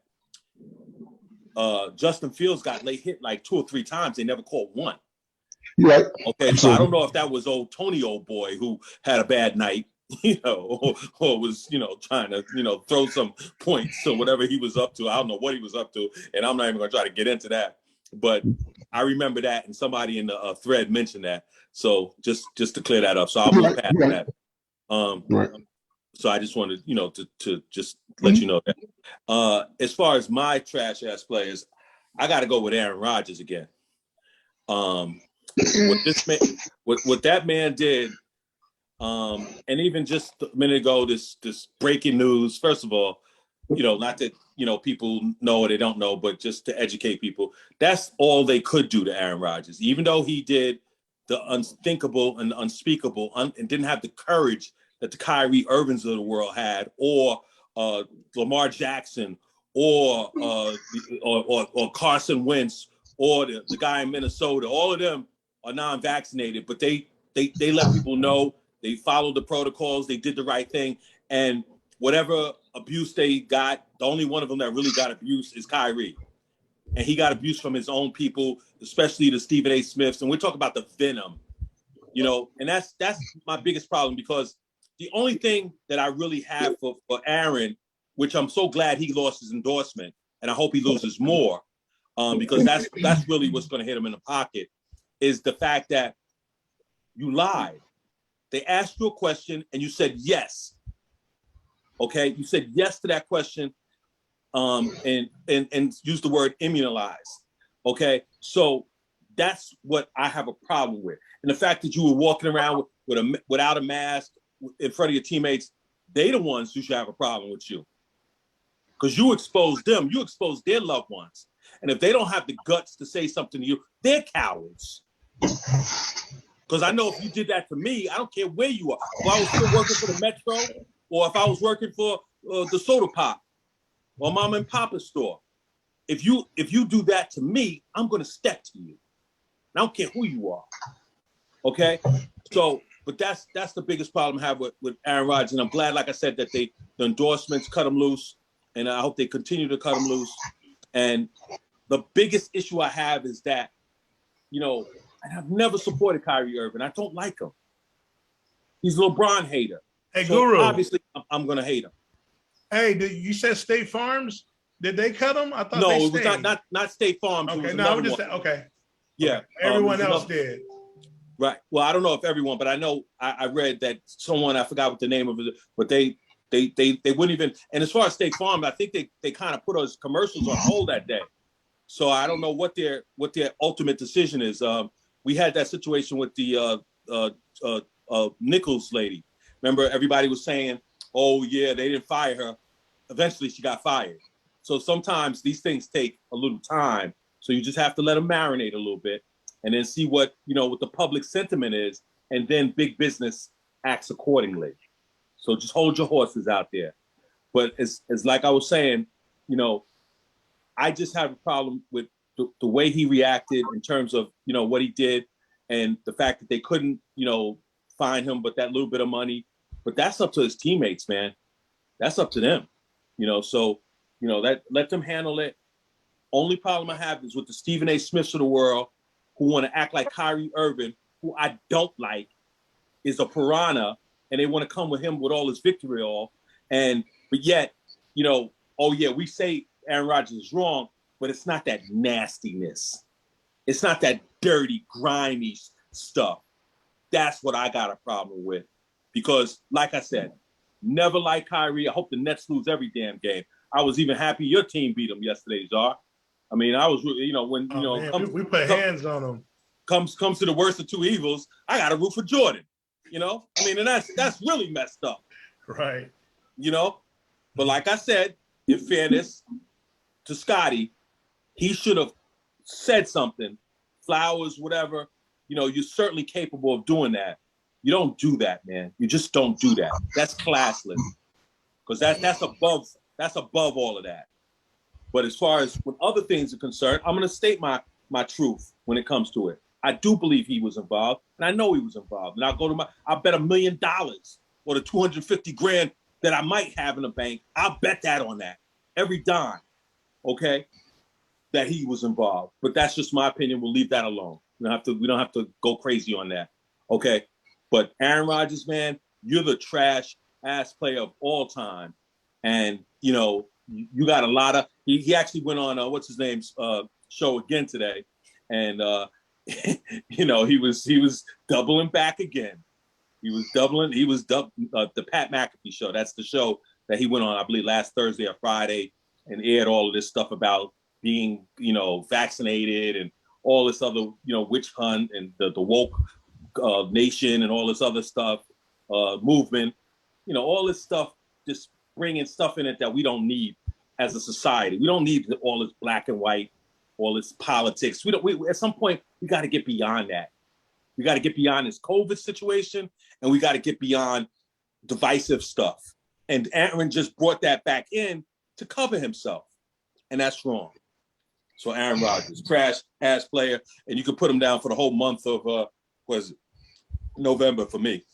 Justin Fields got late hit like 2 or 3 times. They never called one. Right. Okay, so I don't know if that was old Tony, old boy, who had a bad night, you know, or was, you know, trying to, you know, throw some points or whatever he was up to. I don't know what he was up to, and I'm not even going to try to get into that. But I remember that, and somebody in the thread mentioned that. So just to clear that up. So I'll move past that. Right. So I just wanted, you know, to just let you know that. As far as my trash ass players, I got to go with Aaron Rodgers again. What that man did, and even just a minute ago, this breaking news. First of all, you know, not that, you know, people know or they don't know, but just to educate people, that's all they could do to Aaron Rodgers. Even though he did the unthinkable and the unspeakable, and didn't have the courage that the Kyrie Irvings of the world had, or Lamar Jackson, or Carson Wentz, or the guy in Minnesota. All of them are non-vaccinated, but they let people know. They followed the protocols. They did the right thing. And whatever abuse they got, the only one of them that really got abuse is Kyrie. And he got abuse from his own people, especially the Stephen A. Smiths. And we're talking about the venom, you know, and that's my biggest problem, because the only thing that I really have for Aaron, which I'm so glad he lost his endorsement, and I hope he loses more, because that's really what's going to hit him in the pocket, is the fact that you lied. They asked you a question and you said yes. Okay, you said yes to that question, and used the word immunized. Okay, so that's what I have a problem with, and the fact that you were walking around without a mask in front of your teammates, they the ones who should have a problem with you, because you exposed them, you exposed their loved ones, and if they don't have the guts to say something to you, they're cowards. Because I know if you did that to me, I don't care where you are. If I was still working for the Metro, or if I was working for the soda pop or mom and papa store, if you do that to me, I'm going to step to you. I don't care who you are. Okay? So, but that's the biggest problem I have with Aaron Rodgers. And I'm glad, like I said, that the endorsements cut him loose. And I hope they continue to cut him loose. And the biggest issue I have is that, you know, and I've never supported Kyrie Irving. I don't like him. He's a LeBron hater. Hey, so Guru. Obviously, I'm going to hate him. Hey, you said State Farms? Did they cut him? I thought no, they it was not State Farms. Okay, no, I would just say, okay. Yeah. Okay. Everyone else did. Right. Well, I don't know if everyone, but I know I read that someone, I forgot what the name of it, but they wouldn't even, and as far as State Farm, I think they kind of put those commercials on hold that day. So I don't know what their ultimate decision is. We had that situation with the Nichols lady. Remember, everybody was saying, oh, yeah, they didn't fire her. Eventually, she got fired. So sometimes these things take a little time. So you just have to let them marinate a little bit and then see what the public sentiment is. And then big business acts accordingly. So just hold your horses out there. But as like I was saying, I just have a problem with the way he reacted in terms of, what he did and the fact that they couldn't, fine him, but that little bit of money. But that's up to his teammates, man. That's up to them. So, let them handle it. Only problem I have is with the Stephen A. Smiths of the world who want to act like Kyrie Irving, who I don't like, is a piranha, and they want to come with him with all his vitriol. But yet, oh yeah, we say Aaron Rodgers is wrong, but it's not that nastiness. It's not that dirty, grimy stuff. That's what I got a problem with. Because, like I said, never like Kyrie. I hope the Nets lose every damn game. I was even happy your team beat them yesterday, Czar. I mean, I was, when man, we put hands on them. Comes to the worst of two evils. I got to root for Jordan. I mean, and that's really messed up. Right. But like I said, in fairness to Scotty, he should have said something. Flowers, whatever. You're certainly capable of doing that. You don't do that, man. You just don't do that. That's classless. Because that's above all of that. But as far as when other things are concerned, I'm going to state my truth when it comes to it. I do believe he was involved, and I know he was involved. And I'll bet $1 million or the $250,000 that I might have in the bank. I'll bet that on that. Every dime, okay, that he was involved. But that's just my opinion. We'll leave that alone. We don't have to go crazy on that, okay? But Aaron Rodgers, man, you're the trash ass player of all time, and you got a lot of. He actually went on what's his name's show again today, and he was doubling back again. He was the Pat McAfee show. That's the show that he went on, I believe, last Thursday or Friday, and aired all of this stuff about being vaccinated and all this other witch hunt and the woke nation and all this other stuff, movement, all this stuff, just bringing stuff in it that we don't need as a society. We don't need all this black and white, all this politics. We at some point, we got to get beyond that. We got to get beyond this COVID situation, and we got to get beyond divisive stuff. And Aaron just brought that back in to cover himself, and that's wrong. So Aaron Rodgers, trash ass player, and you can put him down for the whole month of November for me.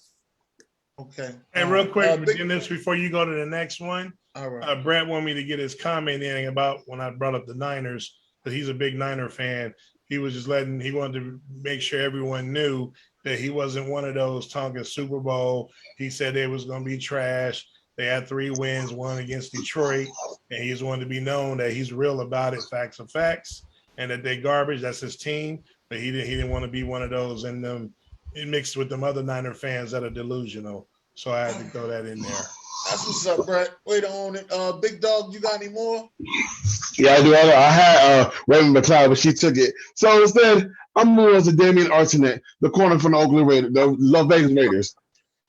Okay. And real quick, before you go to the next one, all right. Brett wanted me to get his comment in about when I brought up the Niners, because he's a big Niner fan. He was just he wanted to make sure everyone knew that he wasn't one of those talking Super Bowl. He said they was going to be trash. They had 3 wins, 1 against Detroit, and he just wanted to be known that he's real about it, facts are facts, and that they garbage. That's his team, but he didn't want to be one of those and them mixed with them other Niner fans that are delusional. So I had to throw that in there. That's what's up, Brett. Wait on it. Big Dog, you got any more? Yeah, I do. I had Raven McLeod, but she took it. So instead, I'm moving to Damian Arsenet, the corner from the Oakland Raiders, the Las Vegas Raiders.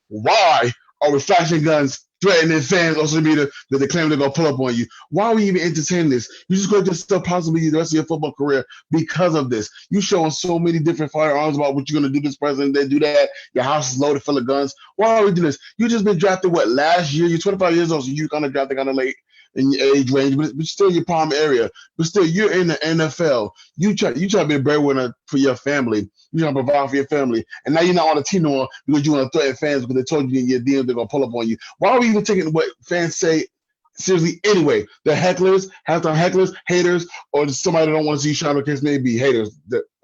Why are we flashing guns, threatening fans on social media that they claim they're going to pull up on you? Why are we even entertaining this? You just going to stuff possibly the rest of your football career because of this. You showing so many different firearms about what you're going to do this president, then do that. Your house is loaded full of guns. Why are we doing this? You just been drafted, last year? You're 25 years old, so you kind of drafted kind of late in your age range, but still your palm area. But still, you're in the NFL. You try to be a breadwinner for your family. You trying to provide for your family. And now you're not on the team no more because you want to threaten fans because they told you in your DM they're going to pull up on you. Why are we even taking what fans say seriously anyway? The hecklers, halftime hecklers, haters, or somebody that don't want to see you shine, or case may be haters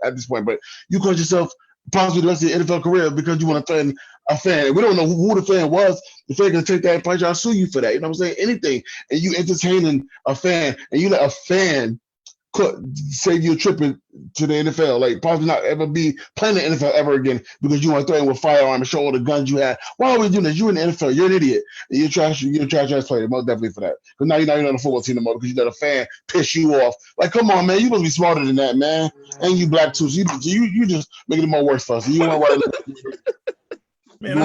at this point. But you call yourself possibly the rest of your NFL career because you want to threaten a fan. We don't know who the fan was. The fan can take that and probably try to sue you for that. You know what I'm saying? Anything. And you entertaining a fan, and you let a fan save you a trip to the NFL, like possibly not ever be playing the NFL ever again because you want to threaten with firearm and show all the guns you had. Why are we doing this? You're in the NFL. You're an idiot. And you're a trash player, most definitely for that. Because now you're not on the football team no more because you let a fan piss you off. Like, come on, man. You supposed to be smarter than that, man. And you black too. So you just making it more worse for us. You want to Man,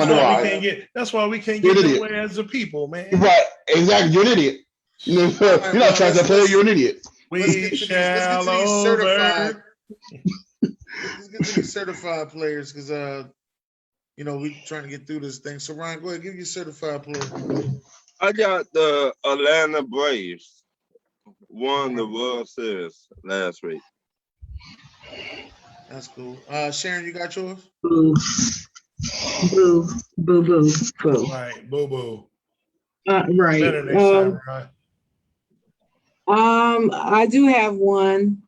that's why we can't get nowhere as a people, man. Right, exactly. You're an idiot. You're not trying to play. You're an idiot. Let's get to these certified. Let's get to these certified players because we're trying to get through this thing. So Ryan, go ahead, give your certified player. I got the Atlanta Braves won the World Series last week. That's cool. Sharon, you got yours? Boo. Boo, boo, boo, boo. Right, boo, boo. Right. Better next time, right? I do have one.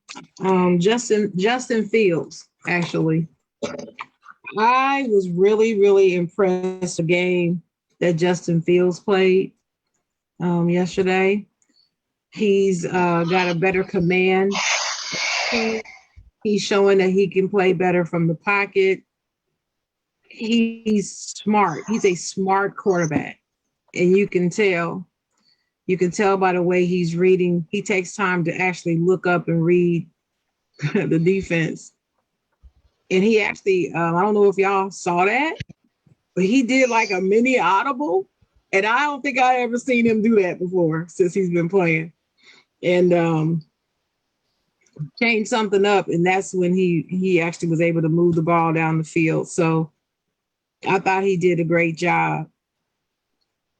Justin Fields, actually. I was really, really impressed with the game that Justin Fields played yesterday. He's got a better command He's showing that he can play better from the pocket. He's smart. He's a smart quarterback. And you can tell by the way he's reading. He takes time to actually look up and read the defense. And he actually, I don't know if y'all saw that, but he did like a mini audible. And I don't think I ever seen him do that before since he's been playing. And changed something up. And that's when he actually was able to move the ball down the field. So I thought he did a great job.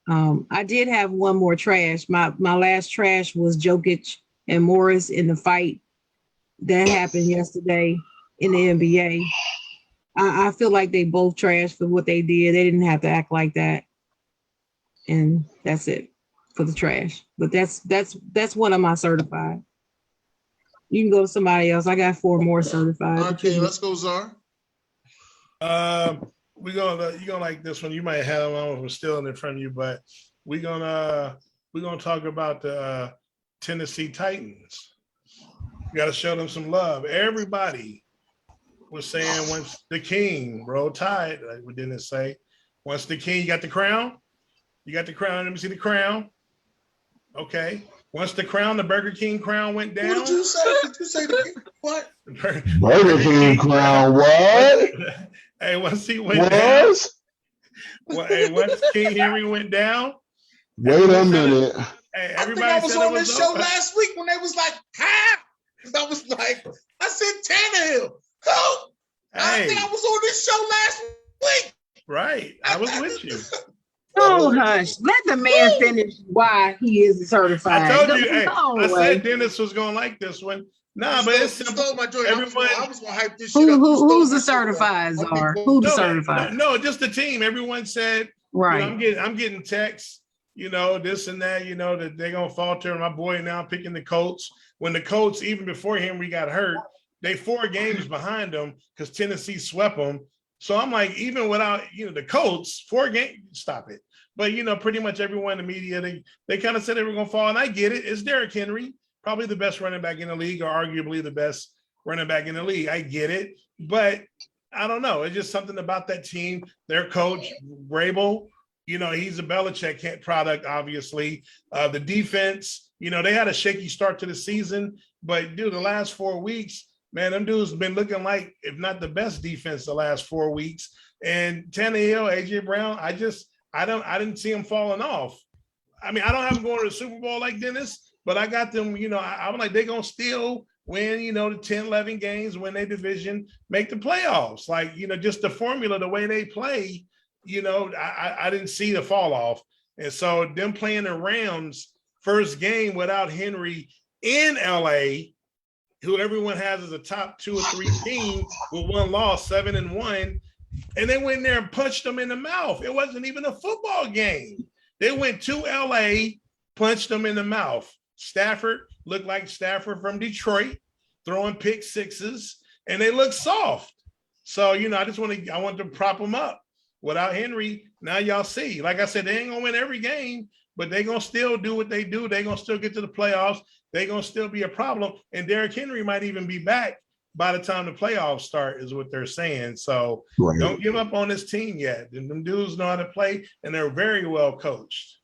I did have one more trash. My last trash was Jokic and Morris in the fight that happened yesterday in the NBA. I feel like they both trashed for what they did. They didn't have to act like that. And that's it for the trash. But that's one of my certified. You can go to somebody else. I got 4 more certified. Okay, let's go, Czar. You're gonna like this one. You might have one. I don't know if we're stealing it from you, but we're gonna talk about the Tennessee Titans. You got to show them some love. Everybody was saying once the king, roll tide, like we didn't say. Once the king, you got the crown. You got the crown. Let me see the crown. Okay. Once the crown, the Burger King crown went down. What did you say? Did you say what? Burger King crown, what? Hey, once he went down. Hey, once King Henry went down. Wait a minute. Hey, I think I was on this show last week when they was like, "Ha!" I was like, I said Tannehill. Oh, I think I was on this show last week. Right. I was with you. Oh, hush. Let the man finish why he is certified. I told you, I said Dennis was going to like this one. Nah, but it's simple. My joy. Everyone, I was going to hype this shit up. Who's the certified, Czar? Who's the certified? No, just the team. Everyone said, right. I'm getting texts, this and that, that they're going to falter. And my boy now picking the Colts. When the Colts, even before Henry got hurt, they 4 games behind them because Tennessee swept them. So I'm like, even without, the Colts, 4 games, stop it. But, pretty much everyone in the media, they kind of said they were going to fall. And I get it. It's Derrick Henry, probably the best running back in the league or arguably the best running back in the league. I get it. But I don't know. It's just something about that team. Their coach, Vrabel, he's a Belichick product, obviously. The defense, they had a shaky start to the season. But, dude, the last 4 weeks, man, them dudes been looking like, if not the best defense the last 4 weeks. And Tannehill, AJ Brown, I didn't see him falling off. I mean, I don't have them going to the Super Bowl like Dennis, but I got them, I'm like, they're going to still win, the 10, 11 games, win their division, make the playoffs. Like, just the formula, the way they play, I didn't see the fall off. And so them playing the Rams first game without Henry in LA, who everyone has as a top 2 or 3 team with 1 loss, 7-1, and they went in there and punched them in the mouth. It wasn't even a football game. They went to LA, punched them in the mouth. Stafford looked like Stafford from Detroit, throwing pick sixes, and they looked soft. So, I want to prop them up. Without Henry, now y'all see. Like I said, they ain't going to win every game, but they're going to still do what they do. They're going to still get to the playoffs. They're going to still be a problem. And Derrick Henry might even be back by the time the playoffs start, is what they're saying. So Don't give up on this team yet. And them dudes know how to play, and they're very well coached.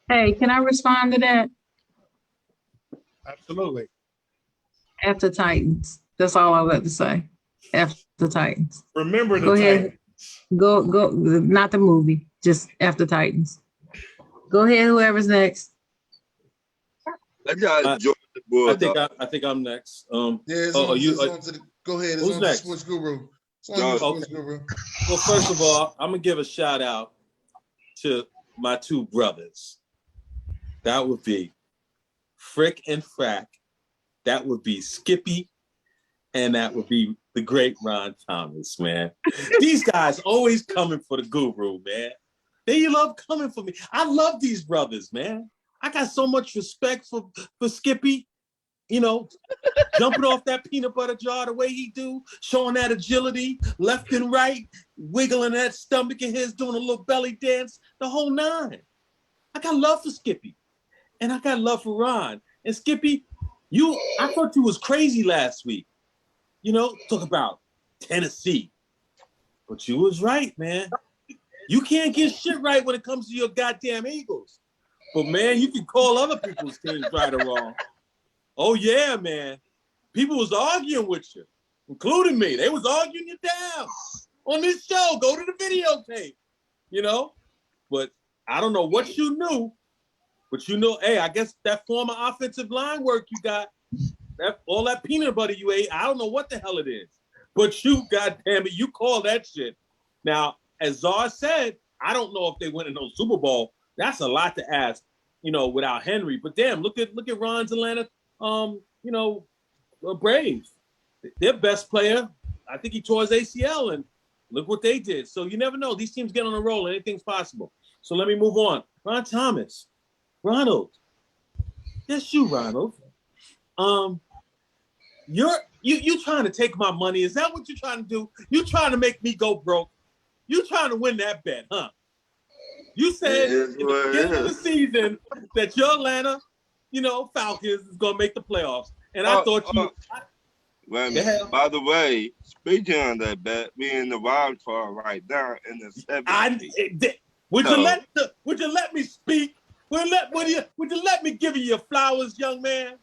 Hey, can I respond to that? Absolutely. F the Titans. That's all I got to say. F the Titans. Remember the Go Titans. ahead. Go, not the movie, just F the Titans. Go ahead, whoever's next. I got Georgia Bulldogs. I think I'm next. Go ahead. Who's next? Sports Guru. Okay. Well, first of all, I'm gonna give a shout out to my 2 brothers. That would be Frick and Frack. That would be Skippy, and that would be the great Ron Thomas, man. These guys always coming for the guru, man. They love coming for me. I love these brothers, man. I got so much respect for Skippy, jumping off that peanut butter jar the way he do, showing that agility, left and right, wiggling that stomach of his, doing a little belly dance, the whole 9. I got love for Skippy, and I got love for Ron. And Skippy, I thought you was crazy last week. You know, talk about Tennessee. But you was right, man. You can't get shit right when it comes to your goddamn Eagles. But, man, you can call other people's teams right or wrong. Oh, yeah, man. People was arguing with you, including me. They was arguing you down on this show. Go to the videotape, you know? But I don't know what you knew, but you know, hey, I guess that former offensive line work you got, all that peanut butter you ate, I don't know what the hell it is. But you, goddamn it, you call that shit. Now, as Czar said, I don't know if they win in no Super Bowl. That's a lot to ask, you know, without Henry. But damn, look at Ron's Atlanta, you know, Braves. Their best player, I think he tore his ACL, and look what they did. So you never know. These teams get on a roll. Anything's possible. So let me move on. Ron Thomas, Ronald. Yes, you, Ronald. You trying to take my money? Is that what you're trying to do? You trying to make me go broke? You trying to win that bet, huh? You said at the beginning of the season that your Atlanta, you know, Falcons is gonna make the playoffs, and I thought you. By the way, speaking of that bet, we in the wild card right now in the 70s. Would you let me speak? Would you let me give you your flowers, young man?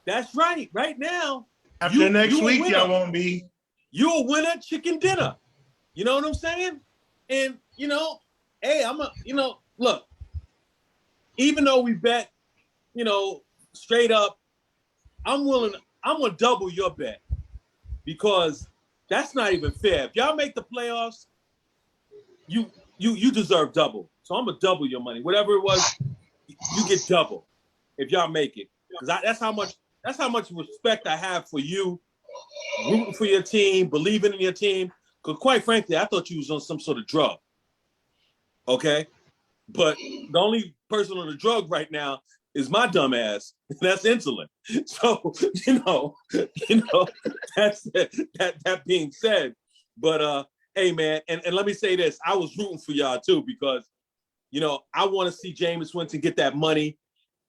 That's right. Right now, after next week, y'all won't be. You a winner, chicken dinner. You know what I'm saying? And you know, hey, look. Even though we bet, you know, straight up, I'm gonna double your bet because that's not even fair. If y'all make the playoffs, you deserve double. So I'm gonna double your money. Whatever it was, you get double if y'all make it. Because that's how much respect I have for you, rooting for your team, believing in your team. Because quite frankly, I thought you was on some sort of drug. Okay? But the only person on the drug right now is my dumb ass. That's insulin. So, you know, that's that being said. But hey man, and let me say this. I was rooting for y'all too, because, you know, I want to see Jameis Winston get that money.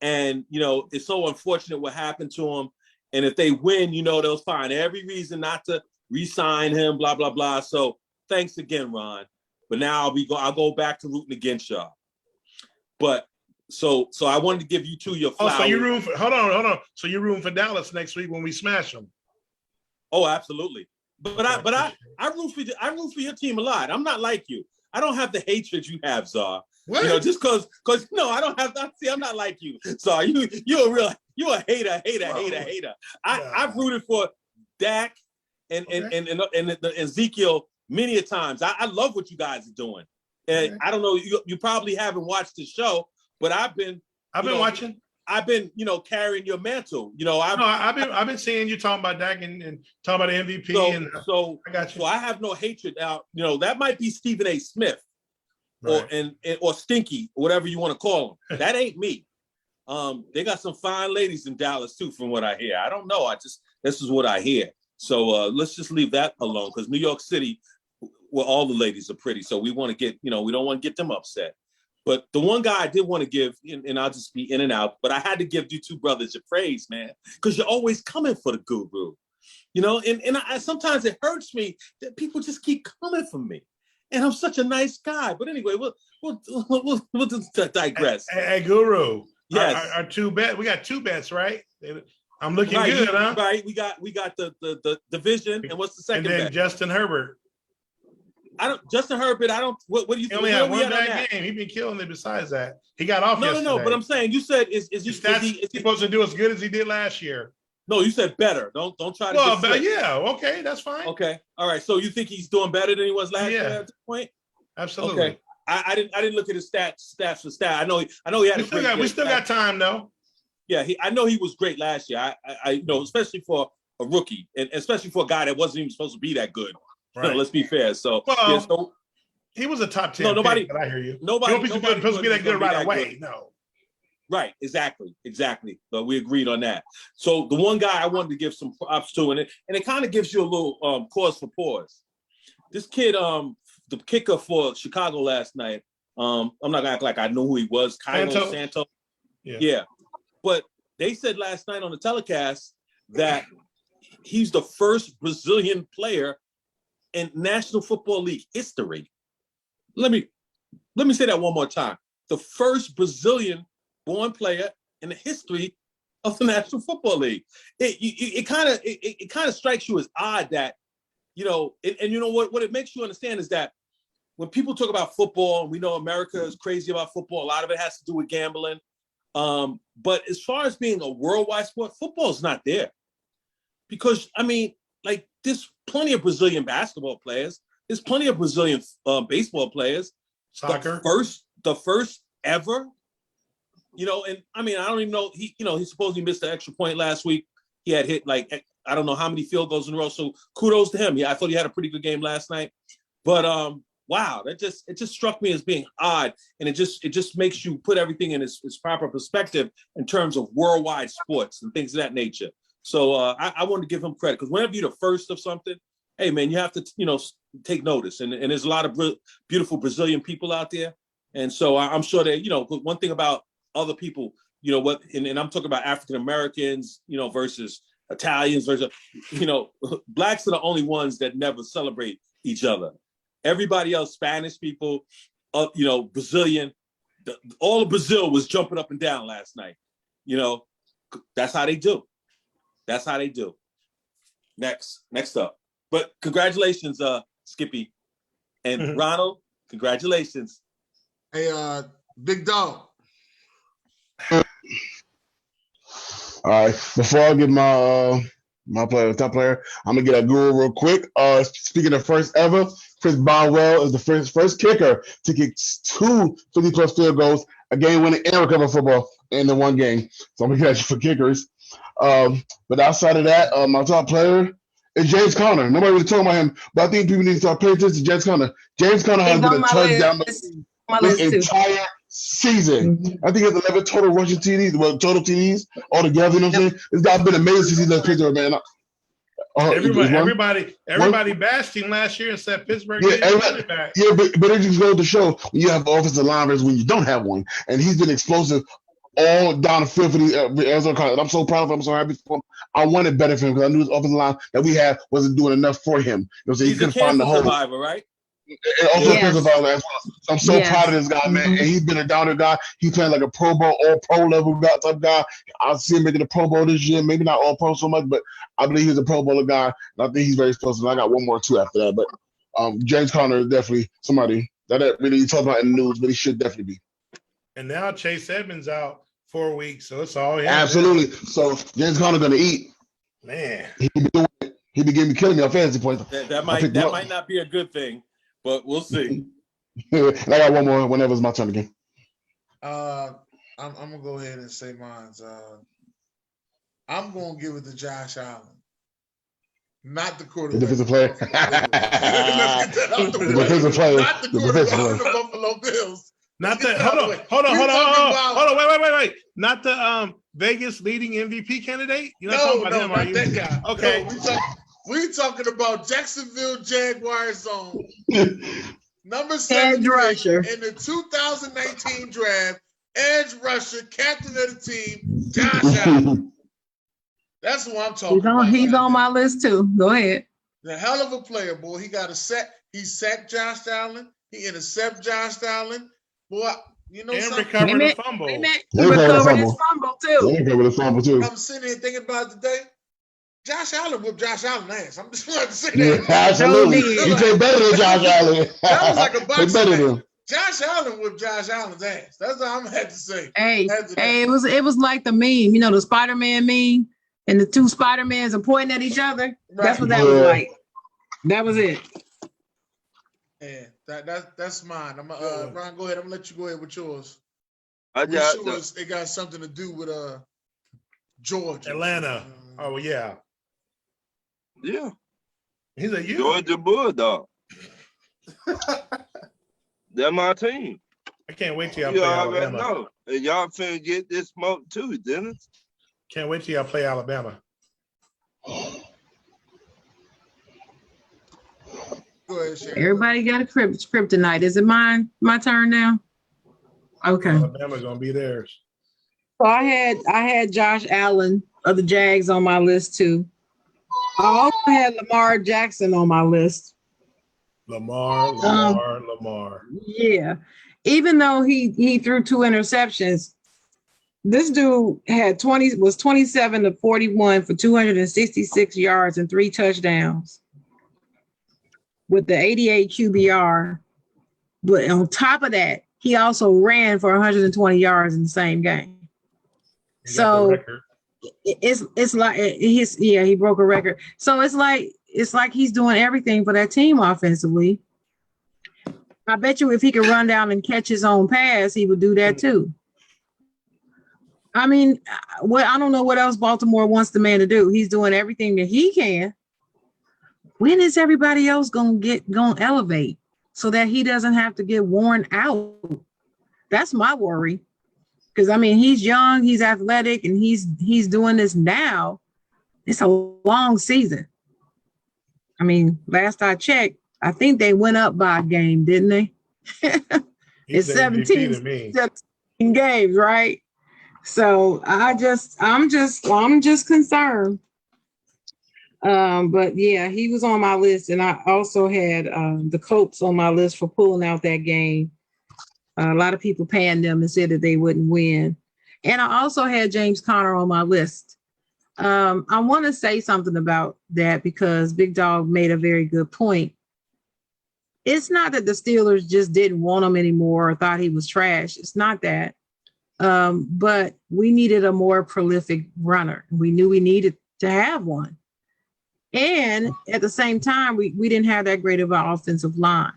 And, you know, it's so unfortunate what happened to him. And if they win, you know, they'll find every reason not to re-sign him, blah, blah, blah. So thanks again, Ron. But now I'll go back to rooting against y'all. But so I wanted to give you two your flowers. Oh, so you room for hold on. So you're rooting for Dallas next week when we smash them. Oh, absolutely. But I root for your team a lot. I'm not like you. I don't have the hatred you have, Czar. What? You know, just because no, I don't have. See, I'm not like you. So you're a hater. I've rooted for Dak and Ezekiel many a times. I love what you guys are doing, and I don't know. You probably haven't watched the show, but I've been watching. I've been, you know, carrying your mantle. You know, I've been seeing you talking about Dak and talking about the MVP. So I got you. So I have no hatred. Now, you know, that might be Stephen A. Smith. Right. Or Stinky, whatever you want to call them. That ain't me. They got some fine ladies in Dallas too, from what I hear. I don't know. This is what I hear. So let's just leave that alone, because New York City, well, all the ladies are pretty. So we want to get, you know, we don't want to get them upset. But the one guy I did want to give, and I'll just be in and out, but I had to give you two brothers your praise, man, because you're always coming for the guru. You know, and sometimes it hurts me that people just keep coming for me. And I'm such a nice guy. But anyway, we'll just digress. Hey, Guru. Yes. Our two bets. We got two bets, right? I'm looking good, huh? Right. We got the division. And what's the second bet? And then bet? Justin Herbert. Justin Herbert. What do you think? He only had one bad game. He's been killing it besides that. He got off yesterday. No. But I'm saying, you said is he supposed to do as good as he did last year? No, you said better. Don't try to. Well, but yeah, okay, that's fine. Okay, all right. So you think he's doing better than he was last year at this point? Absolutely. Okay. I didn't look at his stats for stat. I know he had. We still got time though. Yeah, I know he was great last year. I you know, especially for a rookie, and especially for a guy that wasn't even supposed to be that good. Right. You know, let's be fair. So, he was a top 10. No, nobody. Pick, but I hear you. Nobody supposed to be that good right away. Good. No. Right, exactly. But we agreed on that. So the one guy I wanted to give some props to, and it kind of gives you a little cause for pause. This kid, the kicker for Chicago last night, I'm not gonna act like I knew who he was. Santo. Yeah. But they said last night on the telecast that he's the first Brazilian player in National Football League history. Let me say that one more time. The first Brazilian-born player in the history of the National Football League. It kind of strikes you as odd that, you know, and you know what it makes you understand is that when people talk about football, and we know America is crazy about football, a lot of it has to do with gambling. But as far as being a worldwide sport, football is not there. Because, I mean, like, there's plenty of Brazilian basketball players. There's plenty of Brazilian baseball players. Soccer. The first ever, you know, and I mean, I don't even know, he supposedly missed the extra point last week. He had hit, like, I don't know how many field goals in a row. So kudos to him. Yeah, I thought he had a pretty good game last night. But, wow, it just struck me as being odd. And it just makes you put everything in its proper perspective in terms of worldwide sports and things of that nature. So I wanted to give him credit, because whenever you're the first of something, hey, man, you have to, you know, take notice. And there's a lot of beautiful Brazilian people out there. And so I'm sure that, you know, one thing about other people, you know, and I'm talking about African-Americans, you know, versus Italians, versus, you know, blacks are the only ones that never celebrate each other. Everybody else, Spanish people, you know, Brazilian, all of Brazil was jumping up and down last night. You know, that's how they do. That's how they do. Next up. But congratulations, Skippy. And Ronald, congratulations. Hey, big dog. All right. Before I get my top player, I'm gonna get a guru real quick. Speaking of first ever, Chris Bonwell is the first kicker to kick 2 50-plus field goals, a game-winning and recover football in the one game. So I'm gonna get you for kickers. But outside of that, my top player is James Conner. Nobody really talking about him, but I think people need to start paying attention to James Conner. James Conner has been a touchdown the entire season. I think he has 11 total rushing TDs, total TDs altogether. You know what I'm saying? This guy's been amazing since he left Pittsburgh, man. Everybody bashed him last year and said Pittsburgh needed a running back. Yeah, but it just goes to show when you have offensive linemen when you don't have one, and he's been explosive all down the field for the Arizona Cardinals. I'm so proud of him. I'm so happy for him. I wanted better for him because I knew his offensive line that we had wasn't doing enough for him. You know what I'm saying? He's a cancer survivor, right? And also a survivor as well. So I'm so proud of this guy, man. And he's been a downer guy. He's playing like a Pro Bowl, all pro level guy type guy. I see him making the Pro Bowl this year. Maybe not all pro so much, but I believe he's a Pro Bowler guy. And I think he's very explosive. I got one more too after that. But James Conner is definitely somebody that really you talk about in the news, but he should definitely be. And now Chase Edmonds out 4 weeks, so it's all him. Absolutely. So James Conner gonna eat. Man, He be killing me on fantasy points. That might not be a good thing, but we'll see. I got one more whenever it's my turn again. I'm gonna go ahead and say mine. I'm gonna give it to Josh Allen, not the quarterback. The defensive player. Let's get that out the way. The defensive player. Not the quarterback of the Buffalo Bills. not the hold on, wait. Not the Vegas leading MVP candidate? You're not talking about him, not are you? that guy. Okay. No, we talking about Jacksonville Jaguars zone. Number 7 Edge rusher in the 2019 draft, edge rusher, captain of the team, Josh Allen. That's who I'm talking about. He's on my list too. Go ahead. The hell of a player, boy. He got a sack. He sacked Josh Allen. He intercepted Josh Allen. Boy, you know And something? recovered a fumble. He recovered his fumble too. He recovered his fumble too. I'm sitting here thinking about it today. Josh Allen whipped Josh Allen ass. I'm just wanting to say Yeah, that. absolutely. He played better than Josh Allen. That was like a boxing better match. than him. Josh Allen whipped Josh Allen's ass. That's all I'm gonna have to say. Hey, it was like the meme, you know, the Spider-Man meme, and the two Spider-Mans are pointing at each other. Right. That's what that was like. That was it. Yeah, that's mine. I'm Ron, go ahead. I'm gonna let you go ahead with yours. It got something to do with Georgia. Atlanta. Oh yeah. Yeah. He's a you. Georgia Bulldog. They're my team. I can't wait till y'all play Alabama. Know. And y'all finna get this smoke too, didn't it? Can't wait till y'all play Alabama. Go ahead, Sharon. Everybody got a script tonight. Is it my turn now? Okay. Alabama's gonna be theirs. So I had Josh Allen of the Jags on my list too. I also had Lamar Jackson on my list. Lamar. Yeah. Even though he threw 2 interceptions, this dude was 27 to 41 for 266 yards and 3 touchdowns with the 88 QBR. But on top of that, he also ran for 120 yards in the same game. So it's like he broke a record. So it's like he's doing everything for that team offensively. I bet you if he could run down and catch his own pass, he would do that too. I mean, I don't know what else Baltimore wants the man to do. He's doing everything that he can. When is everybody else gonna elevate so that he doesn't have to get worn out? That's my worry. Because I mean, he's young, he's athletic, and he's doing this now. It's a long season. I mean, last I checked, I think they went up by a game, didn't they? It's 17 games, right? So I'm just concerned. But yeah, he was on my list, and I also had the Colts on my list for pulling out that game. A lot of people panned them and said that they wouldn't win. And I also had James Conner on my list. I want to say something about that because Big Dog made a very good point. It's not that the Steelers just didn't want him anymore or thought he was trash. It's not that. But we needed a more prolific runner. We knew we needed to have one. And at the same time, we didn't have that great of an offensive line.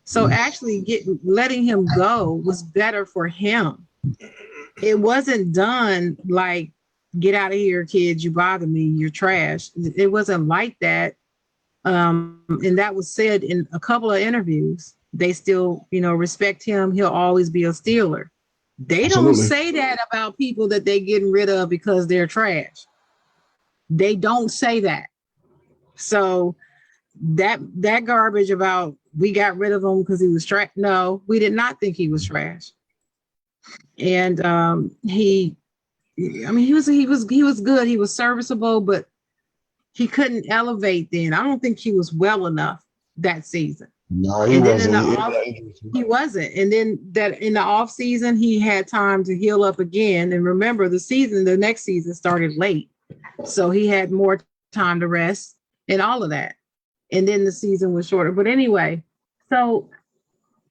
So actually letting him go was better for him. It wasn't done like, get out of here, kids, you bother me, you're trash. It wasn't like that. And that was said in a couple of interviews. They still, respect him. He'll always be a Steeler. They don't say that about people that they're getting rid of because they're trash. They don't say that. So that garbage about we got rid of him because he was trash. No, we did not think he was trash. And he was good. He was serviceable, but he couldn't elevate then. I don't think he was well enough that season. No, he wasn't. He wasn't. And then that in the off season, he had time to heal up again. And remember, the next season started late. So he had more time to rest and all of that. And then the season was shorter. But anyway, so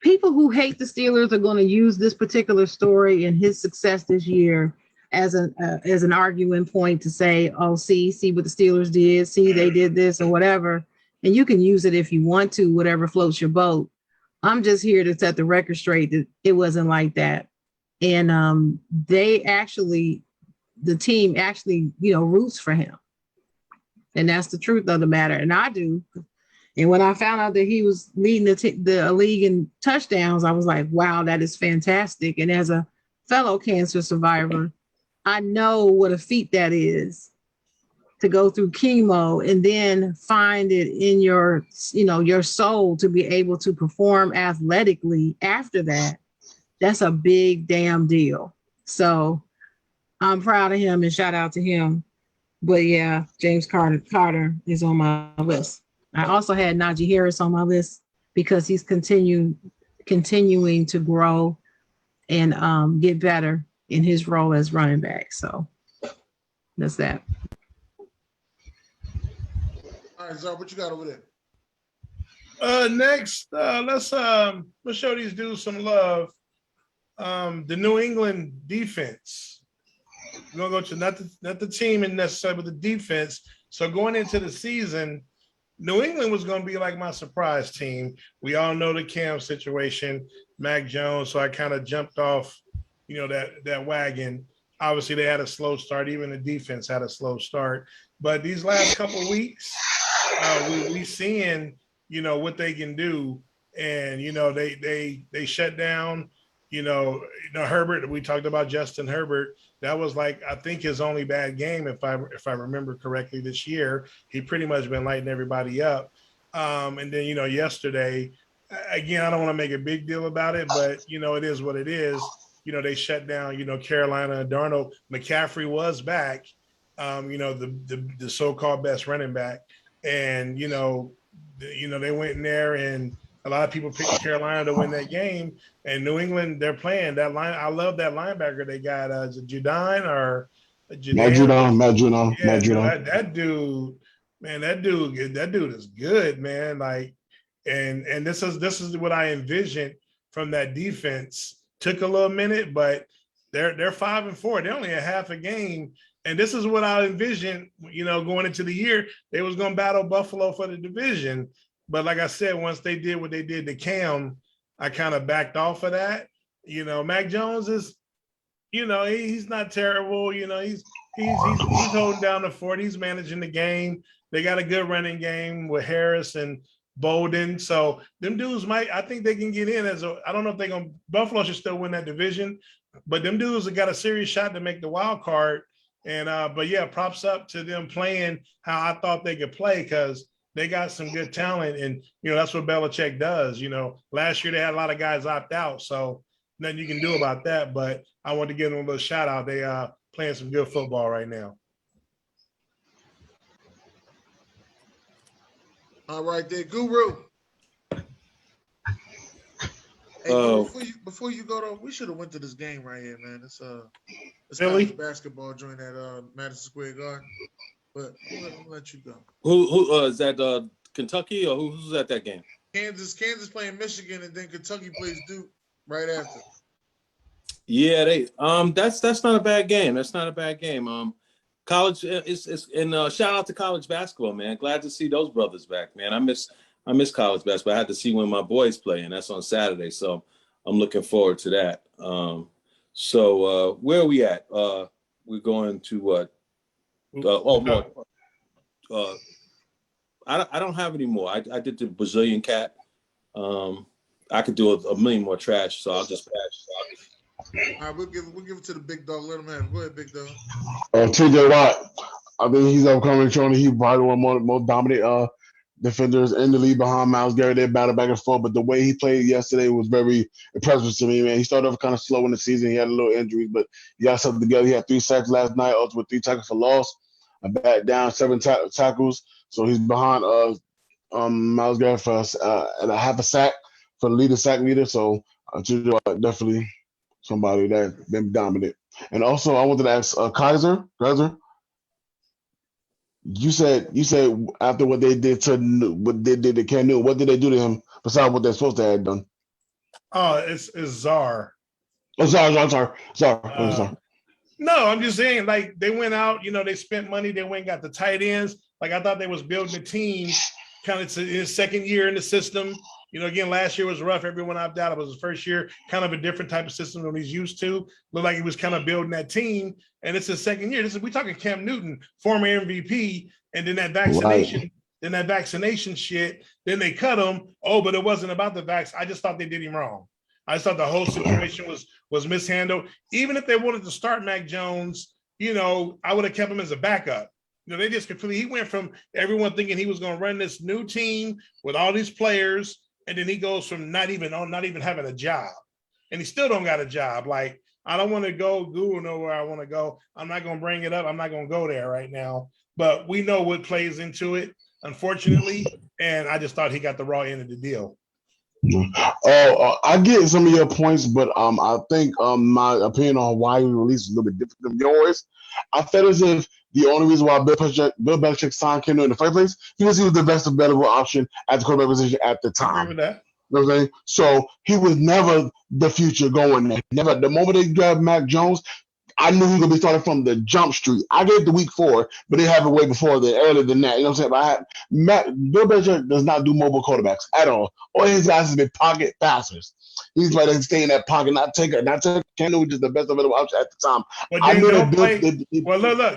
people who hate the Steelers are going to use this particular story and his success this year as an arguing point to say, oh, see what the Steelers did. See, they did this or whatever. And you can use it if you want to, whatever floats your boat. I'm just here to set the record straight that it wasn't like that. And the team actually, roots for him. And that's the truth of the matter. And I do. And when I found out that he was leading the league in touchdowns, I was like, wow, that is fantastic. And as a fellow cancer survivor, I know what a feat that is to go through chemo and then find it in your soul to be able to perform athletically after that. That's a big damn deal. So I'm proud of him and shout out to him. But yeah, James Carter is on my list. I also had Najee Harris on my list because he's continuing to grow and get better in his role as running back. So that's that. All right, Zar, what you got over there? Next, let's show these dudes some love. The New England defense. We're gonna go to not the team and necessarily, but the defense. So going into the season, New England was going to be like my surprise team. We all know the Cam situation, Mac Jones. So I kind of jumped off, that wagon. Obviously, they had a slow start. Even the defense had a slow start. But these last couple of weeks, we seeing, what they can do. And, they shut down, Herbert. We talked about Justin Herbert. That was I think his only bad game, if I remember correctly this year. He pretty much been lighting everybody up. And then, yesterday, again, I don't want to make a big deal about it, but, it is what it is. they shut down, Carolina and Darnold. McCaffrey was back, the so-called best running back. And, they went in there and a lot of people picked Carolina to win that game. And New England, they're playing that line. I love that linebacker they got. Is it Judon or Judon? Matt Judon. Yeah, dude, that dude, man, that dude is good, man. Like, and this is what I envisioned from that defense. Took a little minute, but they're 5-4. They only a half a game. And this is what I envisioned, going into the year. They was going to battle Buffalo for the division. But like I said, once they did what they did to Cam, I kind of backed off of that. Mac Jones is, he's not terrible. He's holding down the fort. He's managing the game. They got a good running game with Harris and Bolden. So them dudes I think they can get in I don't know if Buffalo should still win that division, but them dudes have got a serious shot to make the wild card. And, but yeah, props up to them playing how I thought they could play because they got some good talent. And, that's what Belichick does. Last year they had a lot of guys opt out. So nothing you can do about that. But I want to give them a little shout out. They playing some good football right now. All right, there, Guru. Hey, before you go though, we should have went to this game right here, man. It's Philly basketball joint at Madison Square Garden. But we'll let you go. Who is that? Kentucky or who's at that game? Kansas playing Michigan, and then Kentucky plays Duke right after. Yeah, that's not a bad game. That's not a bad game. College is and shout out to college basketball, man. Glad to see those brothers back, man. I miss college basketball. I had to see when my boys play, and that's on Saturday. So I'm looking forward to that. So where are we at? We're going to what? I don't have any more. I did the Brazilian cat. I could do a million more trash, so I'll just pass. All right, we'll give it to the big dog. Let him have it. Go ahead, big dog. TJ Watt. I think he's upcoming, showing he's probably one of the most dominant defenders in the league behind Myles Garrett. They battle back and forth, but the way he played yesterday was very impressive to me, man. He started off kind of slow in the season. He had a little injuries, but he got something together. He had 3 sacks last night, also with 3 tackles for loss. I back down 7 tackles, so he's behind Myles Garrett for at a half a sack for the sack leader. So definitely somebody that's been dominant. And also, I wanted to ask Kaiser. You said after what they did to Cam Newton, what did they do to him besides what they're supposed to have done? Oh, it's Czar. Oh, sorry. No, I'm just saying, like, they went out, they spent money, they went and got the tight ends. Like, I thought they was building a team kind of in his second year in the system. Again, last year was rough. Everyone opted out. It was his first year, kind of a different type of system than he's used to. Looked like he was kind of building that team. And it's his second year. We're talking Cam Newton, former MVP, and then that vaccination shit. Then they cut him. Oh, but it wasn't about the vax. I just thought they did him wrong. I just thought the whole situation was mishandled. Even if they wanted to start Mac Jones, I would have kept him as a backup. They just completely, he went from everyone thinking he was going to run this new team with all these players, and then he goes from not even having a job, and he still don't got a job. Like, I don't want to go Google know where I want to go. I'm not going to bring it up. I'm not going to go there right now, but we know what plays into it, unfortunately. And I just thought he got the raw end of the deal. I get some of your points, but I think my opinion on why he released is a little bit different than yours. I felt as if the only reason why Bill Belichick signed Cam Newton in the first place because he was the best available option at the quarterback position at the time. I agree with that. You know what I'm saying? So he was never the future going there. Never. The moment they grabbed Mac Jones, I knew he was going to be starting from the jump street. I gave the week 4, but they have it way before that, earlier than that. You know what I'm saying? Bill Belichick does not do mobile quarterbacks at all. All his guys have been pocket passers. He's right there stay in that pocket, not take Cam Newton is the best available option at the time. Look,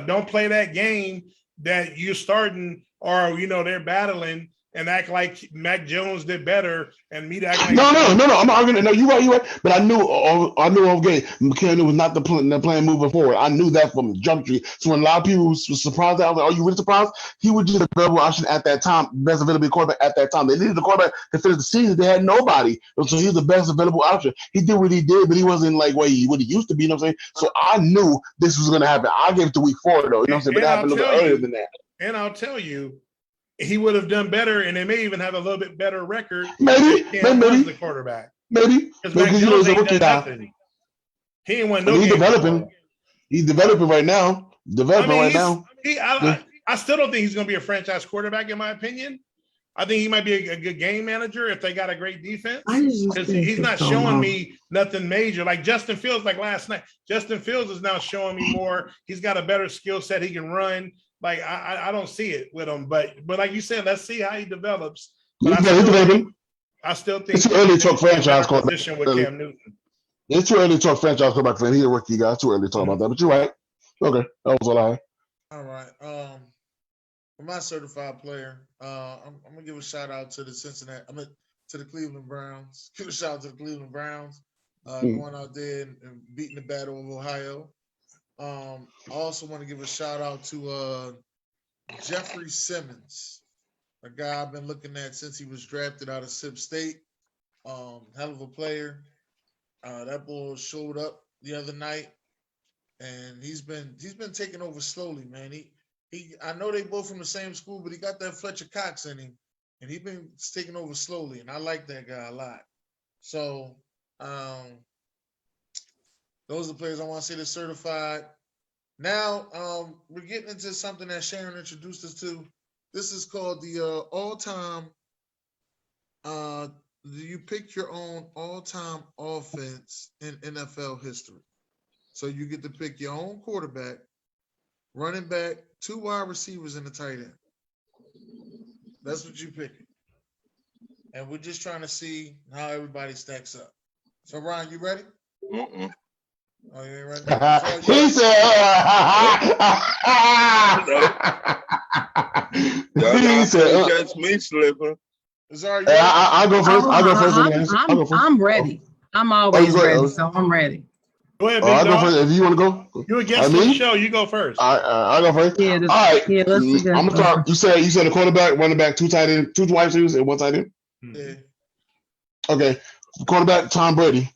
don't play that game that you're starting or, they're battling and act like Mac Jones did better, and me to act like No. I'm arguing. No, you're right. But I knew all game. McKinnon was not the plan moving forward. I knew that from the jump tree. So when a lot of people was surprised, I was like, "Are you really surprised?" He was just a available option at that time, best available quarterback at that time. They needed a quarterback to finish the season. They had nobody, so he was the best available option. He did what he did, but he wasn't like what he used to be. You know what I'm saying? So I knew this was going to happen. I gave it to week 4 though. You know what I'm saying? But it happened a little bit earlier than that. And I'll tell you, he would have done better, and they may even have a little bit better record. Maybe the quarterback. Maybe because Mac Jones ain't done nothing. He ain't won no game. He's developing right now. I still don't think he's going to be a franchise quarterback, in my opinion. I think he might be a good game manager if they got a great defense. Because he's not showing me nothing major. Like Justin Fields, like last night. Justin Fields is now showing me more. He's got a better skill set. He can run. Like I don't see it with him. But like you said, let's see how he develops. But I still think it's too early to talk franchise quarterback with Cam Newton. It's too early to talk franchise quarterback for him. He's a rookie guy. It's too early to talk about that. But you're right. Okay, that was all I had. All right. For my certified player, I'm gonna give a shout out to the Cleveland Browns. Give a shout out to the Cleveland Browns, going out there and beating the battle of Ohio. I also want to give a shout out to Jeffrey Simmons, a guy I've been looking at since he was drafted out of Sip State. Hell of a player. That boy showed up the other night, and he's been taking over slowly, man. I know they both from the same school, but he got that Fletcher Cox in him, and he's been taking over slowly, and I like that guy a lot. So those are the players I want to say they're certified. Now we're getting into something that Sharon introduced us to. This is called the all-time. You pick your own all-time offense in NFL history. So you get to pick your own quarterback, running back, 2 wide receivers, and a tight end. That's what you pick. And we're just trying to see how everybody stacks up. So, Ryan, you ready? Mm-mm. Oh, you ain't ready? He said, he said, catch me slipping. I'll go first. I'm ready. I'm always ready, so I'm ready. Go ahead, I'll go first. If you want to go, you're a guest on the show. You go first. I'll go first. Yeah, all right. Yeah, let's I'm gonna start. You said the quarterback, running back, 2 tight end, 2 wide receivers, and 1 tight end. Yeah. Okay, quarterback Tom Brady.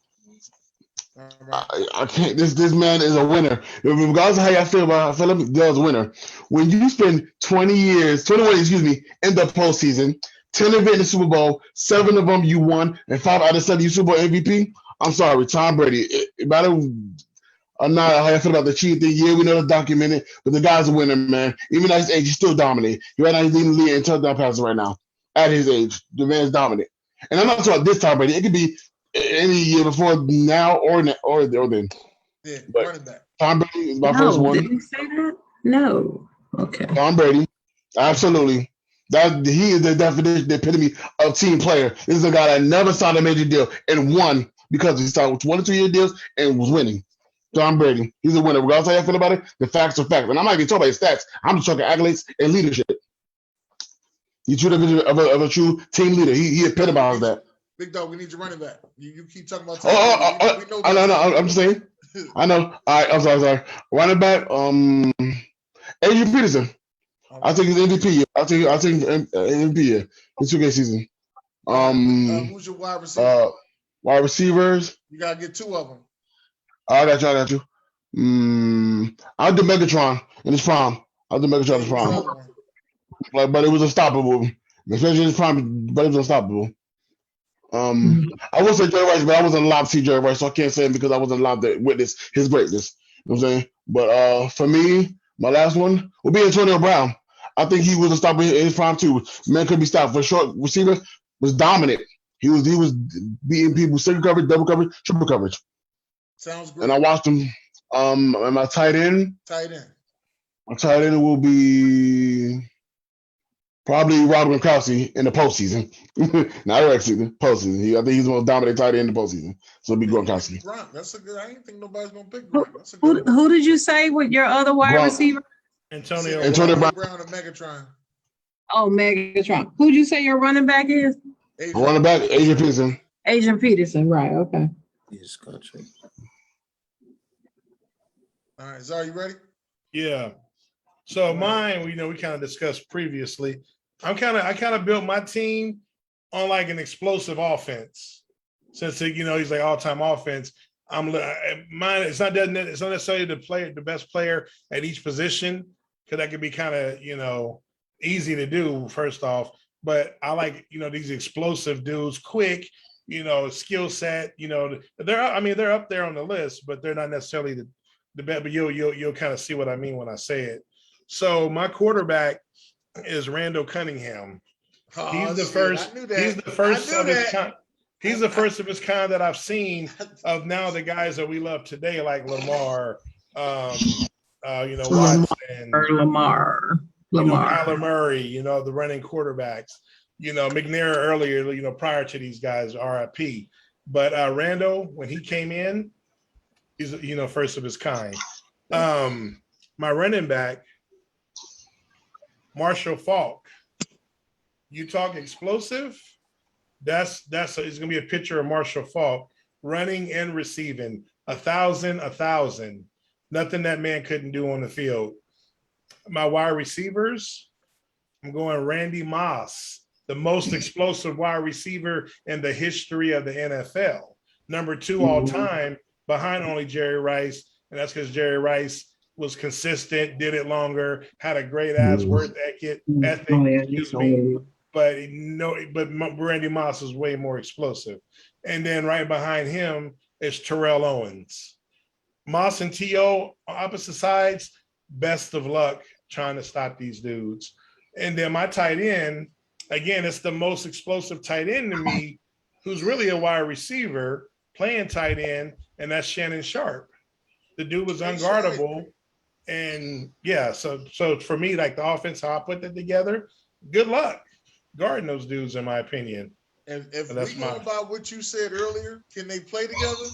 I can't. This man is a winner. Regardless of how y'all feel about, I feel like there's a winner. When you spend 21 years in the postseason, 10 of it in the Super Bowl, 7 of them you won, and 5 out of 7 you Super Bowl MVP. I'm sorry, Tom Brady. It matter or not how I feel about the cheating thing. Yeah, we know it's documented, but the guy's a winner, man. Even at his age, he's still dominant. Right now, he's leading the league in touchdown passes right now. At his age, the man's dominant. And I'm not talking about this Tom Brady. It could be any year before now or then. Yeah, but running back. Tom Brady is my first one. Did you say that? No. Okay. Tom Brady, absolutely. He is the definition, the epitome of team player. This is a guy that never signed a major deal and won because he signed with 1 or 2 year deals and was winning. Tom Brady, he's a winner. Regardless of how you feel about it, the facts are facts. And I'm not even talking about his stats. I'm just talking accolades and leadership. He's true of a true team leader. He epitomizes that. Big dog, we need your running back. You keep talking about. I know. I'm just saying. I know. All right. I'm sorry. Running back. Adrian Peterson. I think he's MVP year. I think MVP year. It's a good season. Who's your wide receiver? Wide receivers. You gotta get 2 of them. I got you. I'll do Megatron in his prime. But it was unstoppable. Especially in his prime, but it was unstoppable. I would say Jerry Rice, but I wasn't allowed to see Jerry Rice, so I can't say him because I wasn't allowed to witness his greatness. You know what I'm saying? But for me, my last one will be Antonio Brown. I think he was unstoppable in his prime too. Man could be stopped. For short receiver, was dominant. He was beating people single coverage, double coverage, triple coverage. Sounds great. And I watched him. And my tight end. My tight end will be probably Robert Gronkowski in the postseason. Not regular season, postseason. I think he's the most dominant tight end in the postseason. So it'll be Gronkowski. That's a good. I didn't think nobody's gonna pick Gronk. That's a good who did you say with your other wide receiver? Antonio Brown and Megatron. Oh, Megatron. Who'd you say your running back is? Running back, Adrian Peterson. Adrian Peterson, right? Okay. His country. All right, Zara, you ready? Yeah. So mine, we kind of discussed previously. I kind of built my team on like an explosive offense. Since he's like all-time offense. Mine. It's not necessarily the best player at each position, because that could be kind of easy to do first off. But I like these explosive dudes, quick, skill set. They're up there on the list, but they're not necessarily the best. But you'll kind of see what I mean when I say it. So my quarterback is Randall Cunningham. He's the first. He's the first of his kind. He's the first of his kind that I've seen of now the guys that we love today, like Lamar, Watson, Lamar, Kyler Murray, the running quarterbacks, McNair earlier, prior to these guys, RIP. But Randall, when he came in, he's first of his kind. My running back, Marshall Faulk. You talk explosive. It's gonna be a picture of Marshall Faulk running and receiving 1,000. Nothing that man couldn't do on the field. My wide receivers, I'm going Randy Moss, the most explosive wide receiver in the history of the NFL. Number 2 all time, behind only Jerry Rice, and that's because Jerry Rice was consistent, did it longer, had a great ass work ethic. Excuse me. But Randy Moss is way more explosive. And then right behind him is Terrell Owens. Moss and T.O. opposite sides, best of luck trying to stop these dudes. And then my tight end, again, it's the most explosive tight end to me, who's really a wide receiver playing tight end, and that's Shannon Sharp. The dude was unguardable. And yeah, so for me, like the offense, how I put that together, good luck guarding those dudes, in my opinion. If we go by what you said earlier, can they play together?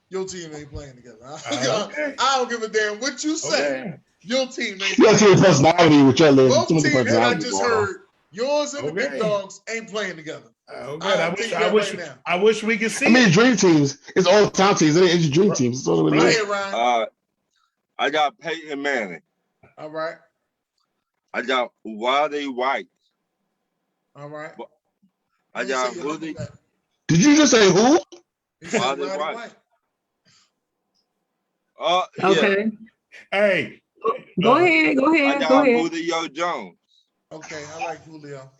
Your team ain't playing together. I don't give a damn what you say. Okay. Your team ain't playing together. Personality with your both teams that I just heard, yours and the big dogs ain't playing together. I wish we could see. I mean, dream teams. It's all time teams. It's dream teams. Right, Ryan. I got Peyton Manning. All right. I got Waddy White. All right. I got Woody. Did you just say who? Waddy White. Okay. Yeah. Hey. Go ahead. I got Julio Jones. Okay, I like Julio.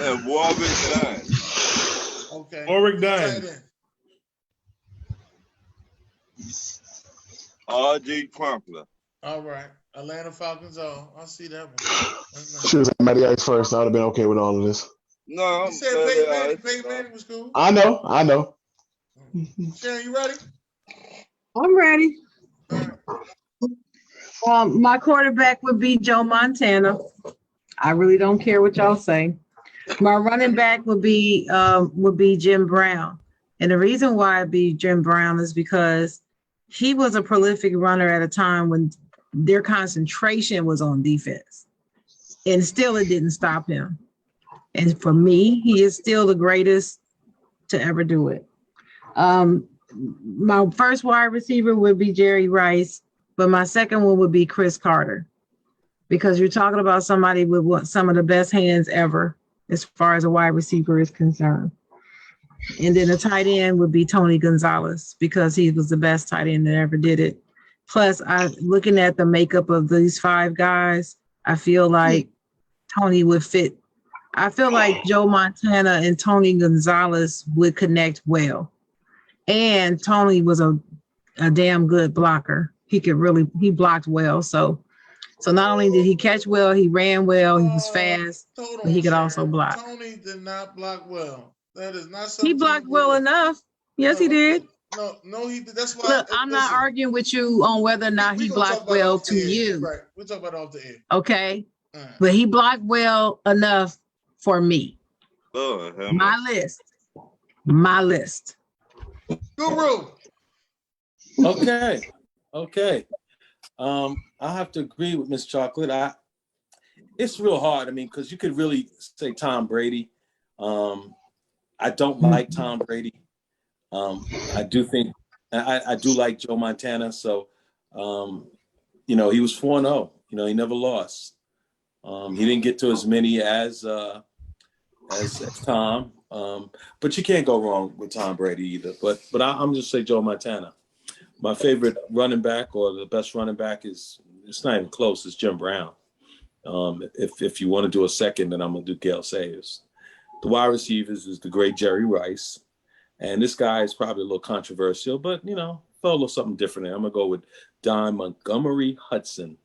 And Warwick Dunn. Okay. Warwick Dunn. R.G. Crumpler. All right. Atlanta Falcons. Oh, I see that one. Should have said Matty Ice first. I would have been okay with all of this. No, you said Peyton Manning was cool. I know. Sharon, you ready? I'm ready. My quarterback would be Joe Montana. I really don't care what y'all say. My running back would be Jim Brown. And the reason why it'd be Jim Brown is because he was a prolific runner at a time when their concentration was on defense. And still it didn't stop him. And for me, he is still the greatest to ever do it. My first wide receiver would be Jerry Rice, but my second one would be Chris Carter, because you're talking about somebody with some of the best hands ever as far as a wide receiver is concerned. And then the tight end would be Tony Gonzalez, because he was the best tight end that ever did it. Plus, looking at the makeup of these 5 guys, I feel like Tony would fit. I feel like Joe Montana and Tony Gonzalez would connect well. And Tony was a damn good blocker. He blocked well. So not only did he catch well, he ran well, he was fast, but he could also block. Tony did not block well. That is not something. He blocked well enough. Yes, he did. No, he did. That's why. Look, I'm not arguing with you on whether or not he blocked well to you. Right. We'll talk about it off the air. Okay. But he blocked well enough for me. My list. Guru. Okay. I have to agree with Miss Chocolate. it's real hard. I mean, because you could really say Tom Brady. I don't like Tom Brady. I do think I do like Joe Montana. So, you know, he was 4-0. You know, he never lost. He didn't get to as many as Tom. But you can't go wrong with Tom Brady either. But I'm just say Joe Montana. My favorite running back or the best running back it's not even close. It's Jim Brown. If you want to do a second, then I'm gonna do Gale Sayers. The wide receivers is the great Jerry Rice, and this guy is probably a little controversial, but you know, throw a little something different in. I'm gonna go with Don Montgomery Hudson.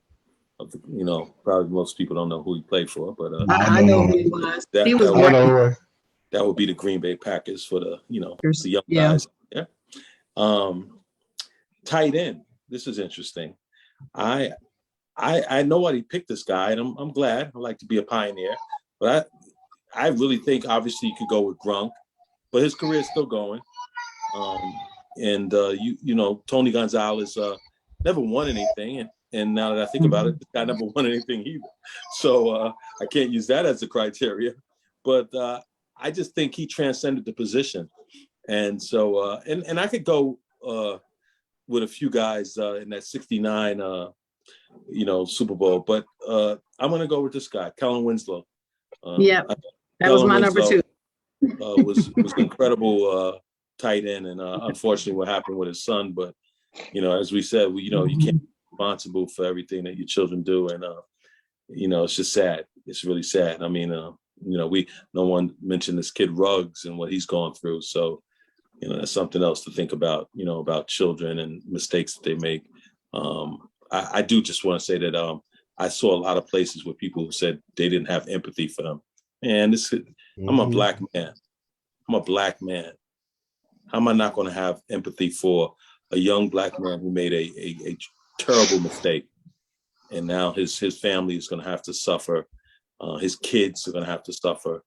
You know, probably most people don't know who he played for, but I know who he was. He was I know, right? that would be the Green Bay Packers for the the young Yeah. guys. Yeah. Tight end. This is interesting. I nobody picked this guy, and I'm glad. I like to be a pioneer, but I really think obviously you could go with Gronk, but his career is still going. You know Tony Gonzalez never won anything, and now that I think about it, this guy never won anything either. So I can't use that as a criteria. But I just think he transcended the position, and so and I could go with a few guys in that '69 Super Bowl, but I'm gonna go with this guy, Kellen Winslow. That was my number 2. Was an incredible tight end, and unfortunately, what happened with his son. But as we said, you can't be responsible for everything that your children do, and it's just sad. It's really sad. I mean, no one mentioned this kid Ruggs and what he's gone through. So, that's something else to think about. About children and mistakes that they make. I do just want to say that I saw a lot of places where people who said they didn't have empathy for them. And I'm a black man. I'm a black man. How am I not going to have empathy for a young black man who made a terrible mistake? And now his family is going to have to suffer. His kids are going to have to suffer.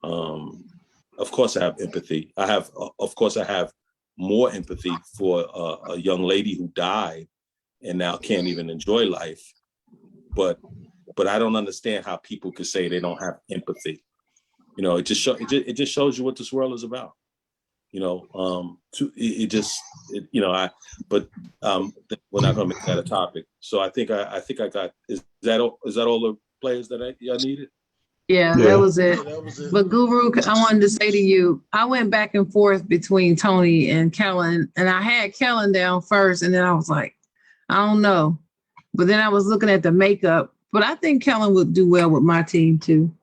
Of course, I have empathy. Of course, I have more empathy for a young lady who died and now can't even enjoy life. But I don't understand how people could say they don't have empathy. It just shows you what this world is about. We're not going to make that a topic. So I think I got. Is that all the players that I needed? Yeah, that was it. But Guru, I wanted to say to you, I went back and forth between Tony and Kellen, and I had Kellen down first, and then I was like, I don't know. But then I was looking at the makeup, but I think Kellen would do well with my team too.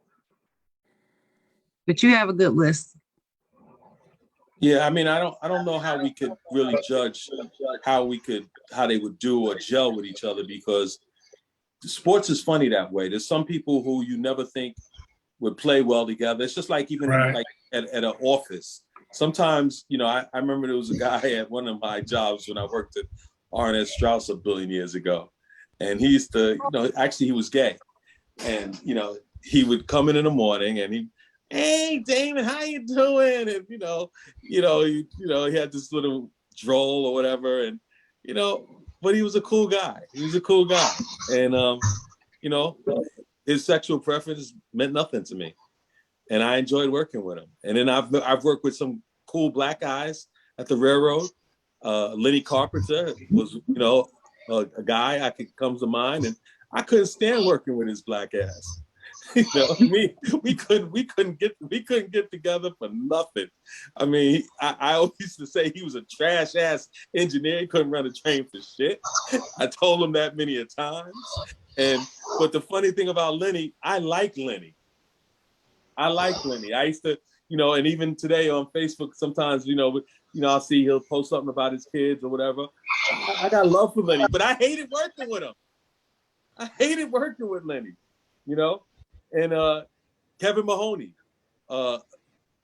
But you have a good list. Yeah, I mean, I don't know how we could really judge how they would do or gel with each other, because sports is funny that way. There's some people who you never think would play well together. It's just like even like at an office. Sometimes, I remember there was a guy at one of my jobs when I worked at R&S Strauss a billion years ago. And he used to, actually he was gay. And, he would come in the morning and hey, Damon, how you doing? And, he had this little droll or whatever. And, but he was a cool guy. And, his sexual preference meant nothing to me. And I enjoyed working with him. And then I've worked with some cool black guys at the railroad. Lenny Carpenter was, a guy comes to mind, and I couldn't stand working with his black ass. We couldn't get together for nothing. I mean, I always used to say he was a trash ass engineer. He couldn't run a train for shit. I told him that many a times. But the funny thing about Lenny, I like Lenny. I used to, and even today on Facebook, sometimes, I'll see he'll post something about his kids or whatever. I got love for Lenny, but I hated working with him. I hated working with Lenny, and Kevin Mahoney,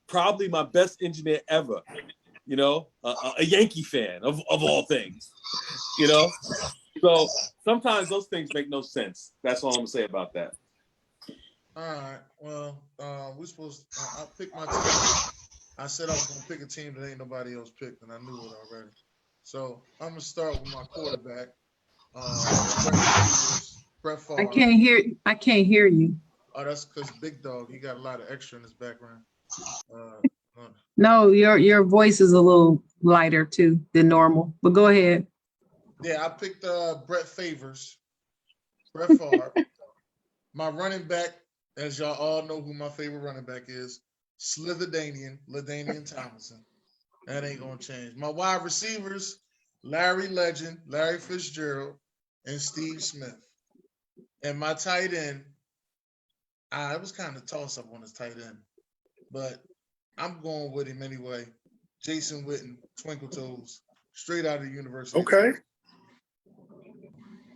probably my best engineer ever, a Yankee fan of all things, So sometimes those things make no sense. That's all I'm gonna say about that. All right. Well, we're supposed to, I picked my team. I said I was going to pick a team that ain't nobody else picked, and I knew it already. So I'm going to start with my quarterback. Brett Favre. I can't hear you. Oh, that's because Big Dog, he got a lot of extra in his background. No, your voice is a little lighter too than normal. But go ahead. Yeah, I picked Brett Favre. My running back, as y'all all know who my favorite running back is, LaDainian Tomlinson. That ain't gonna change. My wide receivers, Larry Legend, Larry Fitzgerald, and Steve Smith. And my tight end, it was kind of toss up on his tight end, but I'm going with him anyway. Jason Witten, Twinkle Toes, straight out of the university. Okay.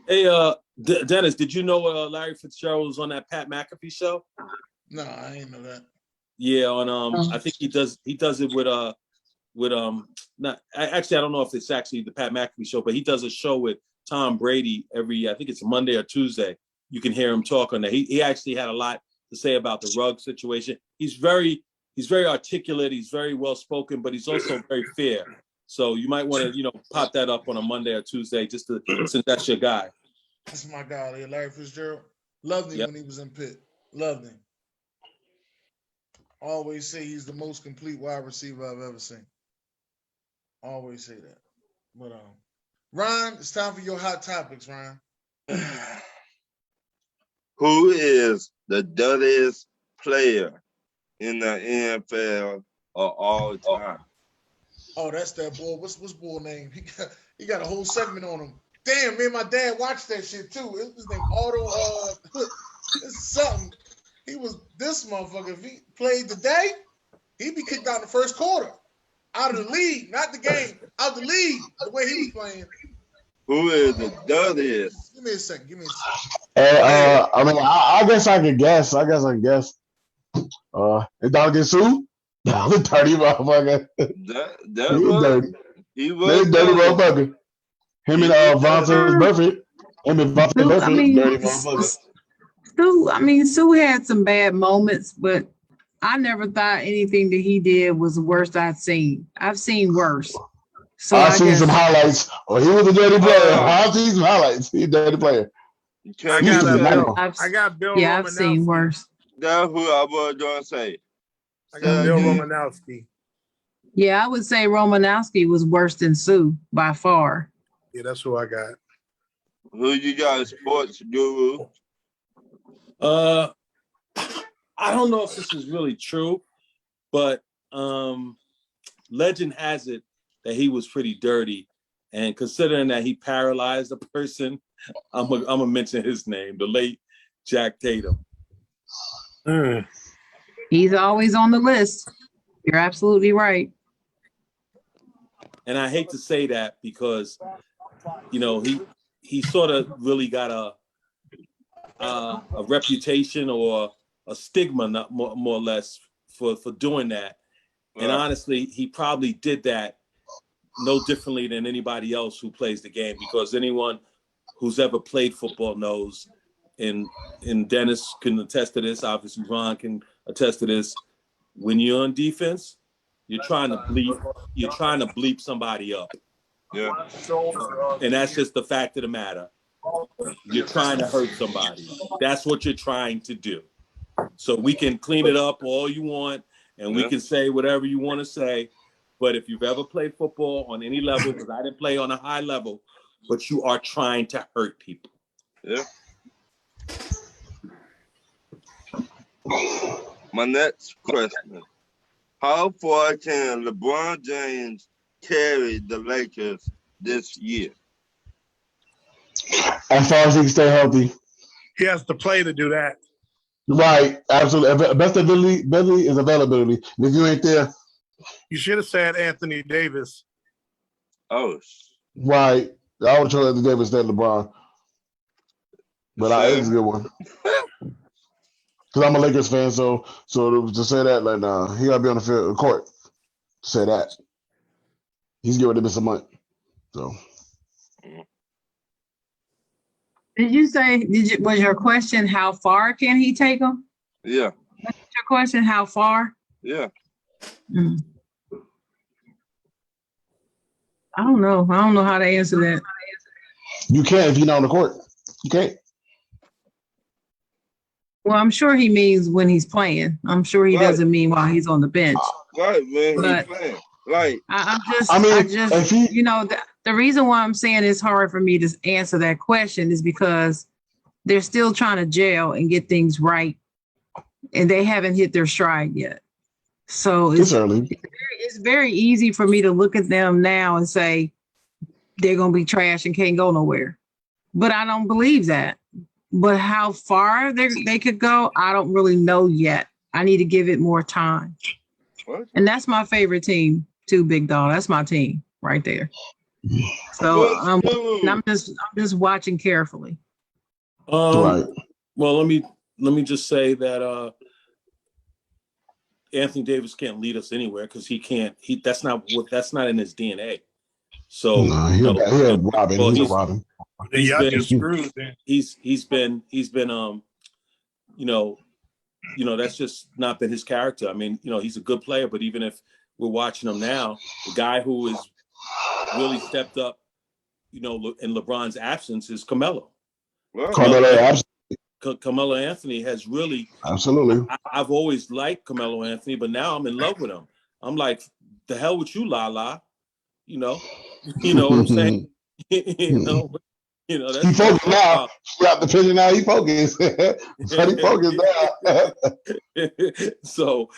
Hey, Dennis, did you know Larry Fitzgerald was on that Pat McAfee show? No, I ain't know that. Yeah, on I think he does it with not actually I don't know if it's actually the Pat McAfee show, but he does a show with Tom Brady I think it's Monday or Tuesday. You can hear him talk on that. He actually had a lot to say about the rug situation. He's very articulate, he's very well spoken, but he's also very fair. So you might want to, pop that up on a Monday or Tuesday since that's your guy. That's my guy, Larry Fitzgerald. Loved him when he was in Pitt. Loved him. Always say he's the most complete wide receiver I've ever seen. Always say that. But Ryan, it's time for your hot topics, Ryan. Who is the dirtiest player in the NFL of all time? Oh, that's that boy. What's boy name? He got a whole segment on him. Damn, me and my dad watched that shit too. It was named Otto. It's something. He was this motherfucker. If he played today, he'd be kicked out in the first quarter. Out of the league, not the game. Out the league, the way he was playing. Who is the dirtiest? Give me a second. I guess I can guess. Is Dog get sued? The dirty motherfucker. He was dirty motherfucker. Him and Vontaze Burfict. Dirty motherfucker. Sue had some bad moments, but I never thought anything that he did was the worst I've seen. I've seen worse. So I've seen some highlights. Oh, he was a dirty player. I've seen some highlights. He's a dirty player. I got Bill Romanowski. I've seen worse. That's who I was going to say. I got Bill Romanowski. Yeah, I would say Romanowski was worse than Sue by far. Yeah, that's who I got. Who you got, sports guru? I don't know if this is really true, but legend has it that he was pretty dirty. And considering that he paralyzed a person, I'm gonna mention his name, the late Jack Tatum. He's always on the list. You're absolutely right. And I hate to say that because, he sort of really got a reputation or a stigma, not more or less, for doing that. And honestly, he probably did that no differently than anybody else who plays the game, because anyone who's ever played football knows, and Dennis can attest to this, obviously Ron can attest to this, when you're on defense, you're trying to bleep somebody up. Yeah. And that's just the fact of the matter. You're trying to hurt somebody. That's what you're trying to do. So we can clean it up all you want, and we can say whatever you want to say. But if you've ever played football on any level, because I didn't play on a high level, but you are trying to hurt people. Yeah. My next question. How far can LeBron James carry the Lakers this year? As far as he can stay healthy. He has to play to do that. Right, absolutely. Best ability is availability. And if you ain't there, you should have said Anthony Davis. Oh, right. I would try Anthony Davis than LeBron, but it's a good one. Because I'm a Lakers fan, so to say that, like, he gotta be on the field, court. To say that, he's getting ready to miss a month. So. Was your question how far can he take him? Yeah. That's your question, how far? Yeah. I don't know. I don't know how to answer that. You can't if you're not on the court. You can't. Well, I'm sure he means when he's playing. I'm sure he doesn't mean while he's on the bench. Right, man, But he's playing. Like, I just, you know, the reason why I'm saying it's hard for me to answer that question is because they're still trying to gel and get things right, and they haven't hit their stride yet. So it's early. It's very easy for me to look at them now and say they're going to be trash and can't go nowhere. But I don't believe that. But how far they could go, I don't really know yet. I need to give it more time. what? And that's my favorite team too, Big Dog. That's my team right there. So I'm just watching carefully. Right. Well, let me just say that Anthony Davis can't lead us anywhere because that's not in his DNA. So he'll Robin. well, he's a Robin. He's been that's just not been his character. I mean, he's a good player, but even if we're watching him now, the guy who has really stepped up, in LeBron's absence is Carmelo. Right. Carmelo Anthony has really absolutely. I've always liked Carmelo Anthony, but now I'm in love with him. I'm like, the hell with you, La. You know what I'm saying? That's he focused now. Got the picture now. He focused. But he focused now. So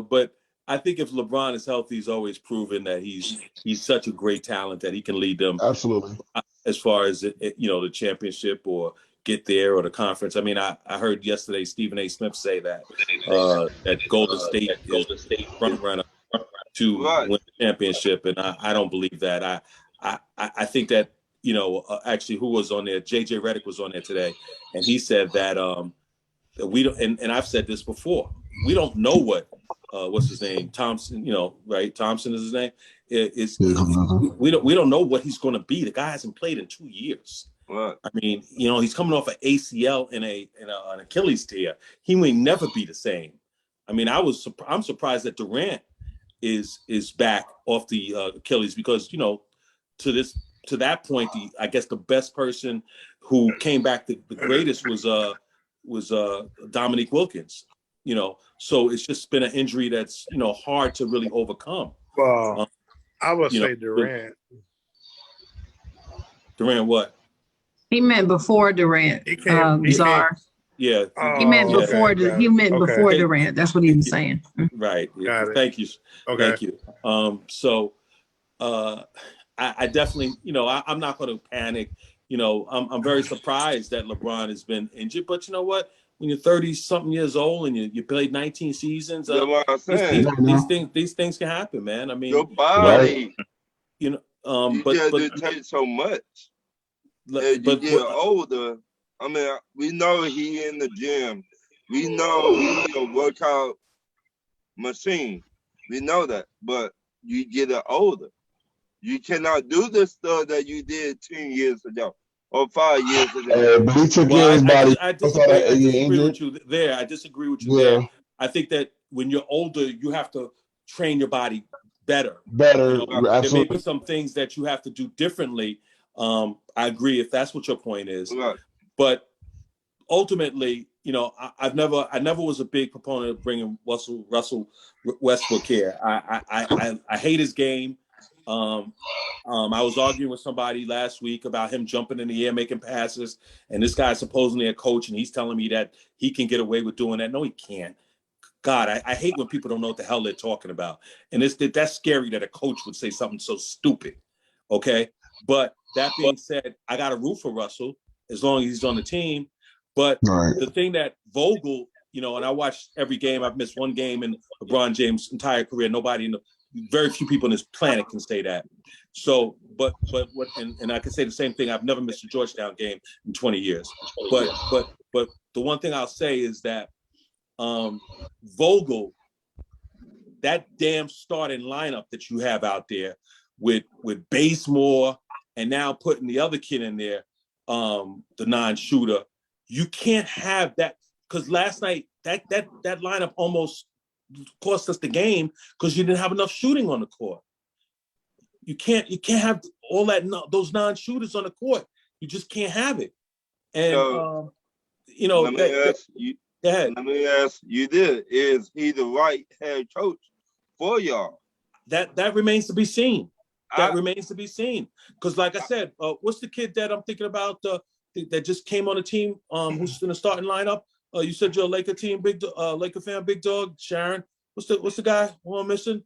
but I think if LeBron is healthy, he's always proven that he's such a great talent that he can lead them absolutely as far as the championship or get there or the conference. I mean, I heard yesterday Stephen A. Smith say that that Golden State is front runner to win the championship, and I don't believe that. I think that actually who was on there? JJ Redick was on there today, and he said that we don't. And I've said this before. We don't know what's his name, Thompson. Right? Thompson is his name. We don't know what he's going to be. The guy hasn't played in 2 years. Right. I mean, he's coming off an ACL and an Achilles tear. He may never be the same. I mean, I'm surprised that Durant is back off the Achilles because to that point, I guess the best person who came back the greatest was Dominique Wilkins. So it's just been an injury that's hard to really overcome. Well, I would say Durant. Durant what? He meant before Durant. Czar. Yeah. He meant before. He meant before Durant. That's what he was saying. Right. Got it. Thank you. Okay. Thank you. So I definitely, I'm not going to panic. I'm very surprised that LeBron has been injured, but you know what? When you're 30-something years old and you played 19 seasons, these things can happen, man. I mean, your body, but it takes so much. As you get older, I mean, we know he in the gym. We know he's a workout machine. We know that, but you get older. You cannot do the stuff that you did 10 years ago or 5 years ago. But he took care of his body. I disagree with you there. I disagree with you there. I think that when you're older, you have to train your body better. There may be some things that you have to do differently. I agree if that's what your point is. Right. But ultimately, I never was a big proponent of bringing Russell Westbrook here. I hate his game. I was arguing with somebody last week about him jumping in the air, making passes, and this guy's supposedly a coach, and he's telling me that he can get away with doing that. No, he can't. God, I hate when people don't know what the hell they're talking about. And that's scary that a coach would say something so stupid. Okay. But that being said, I got a root for Russell as long as he's on the team. But the thing that Vogel, and I watched every game. I've missed one game in LeBron James' entire career. Very few people on this planet can say that. So, but what, and I can say the same thing. I've never missed a Georgetown game in 20 years. But the one thing I'll say is that Vogel, that damn starting lineup that you have out there with Bazemore and now putting the other kid in there, the non-shooter, you can't have that because last night that lineup almost cost us the game because you didn't have enough shooting on the court. You can't have all those non-shooters on the court. You just can't have it. And you know, let me ask you. Go ahead. Let me ask you this: is he the right head coach for y'all? That remains to be seen. I- Remains to be seen. Because, like I said, what's the kid that I'm thinking about that just came on the team? Who's in the starting lineup? You said you're a Laker team, Laker fan, big dog, Sharon. What's the guy who I'm missing?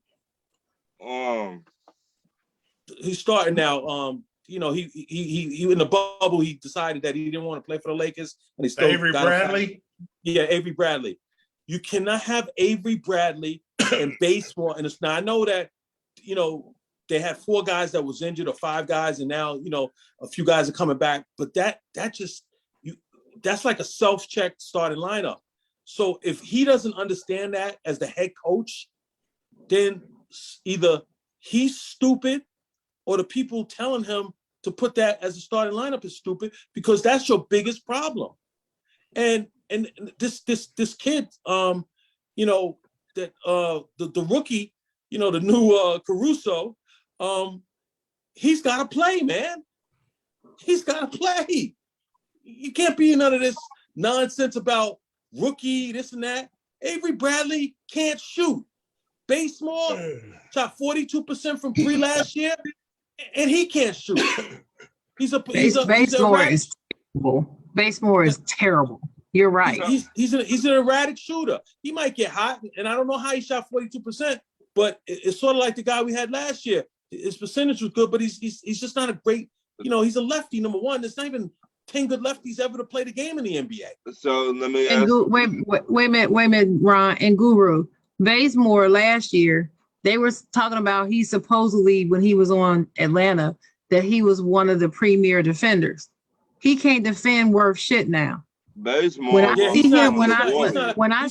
He's starting now. You know, he in the bubble. He decided that he didn't want to play for the Lakers, and he still Avery Bradley. Yeah, Avery Bradley. You cannot have Avery Bradley in baseball, and it's now I know that, you know, they had 4 guys that was injured or 5 guys, and now, you know, a few guys are coming back. But that's like a self-check starting lineup. So if he doesn't understand that as the head coach, then either he's stupid or the people telling him to put that as a starting lineup is stupid, because that's your biggest problem. And this kid, you know, that the rookie, you know, the new Caruso, he's got to play, man. He's got to play. You can't be none of this nonsense about rookie, this and that. Avery Bradley can't shoot. Basemore shot 42% from 3 last year, and he can't shoot. Basemore is terrible. Basemore is terrible. You're right. He's an erratic shooter. He might get hot, and I don't know how he shot 42%, but it's sort of like the guy we had last year. His percentage was good, but he's just not a great, you know, he's a lefty, number one. There's not even 10 good lefties ever to play the game in the NBA. So let me ask. Wait a minute, Ron and Guru. Bazemore last year, they were talking about he supposedly, when he was on Atlanta, that he was one of the premier defenders. He can't defend worth shit now. Bazemore. When I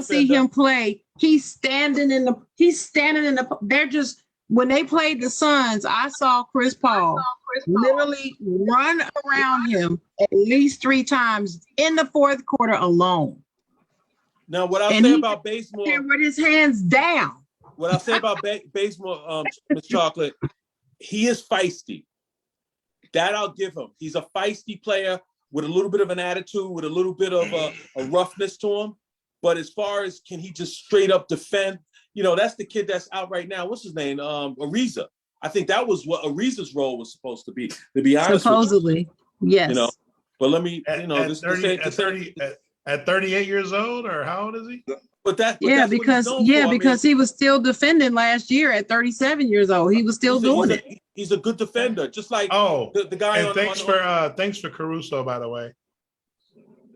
see him play, he's standing in the. They're just, when they played the Suns, I saw Chris Paul literally run around him at least 3 times in the 4th quarter alone. Now, what I'll say about Bazemore, with his hands down. What I'll say about Bazemore, Miss Chocolate, he is feisty. That I'll give him. He's a feisty player with a little bit of an attitude, with a little bit of a roughness to him. But as far as can he just straight up defend, you know, that's the kid that's out right now. What's his name? Ariza. I think that was what Ariza's role was supposed to be honest. Supposedly, yes. You know, but let me, at 38 years old, or how old is he? But because he was still defending last year at 37 years old. He was still doing it. He's a good defender, just like the guy on. Thanks for Caruso, by the way.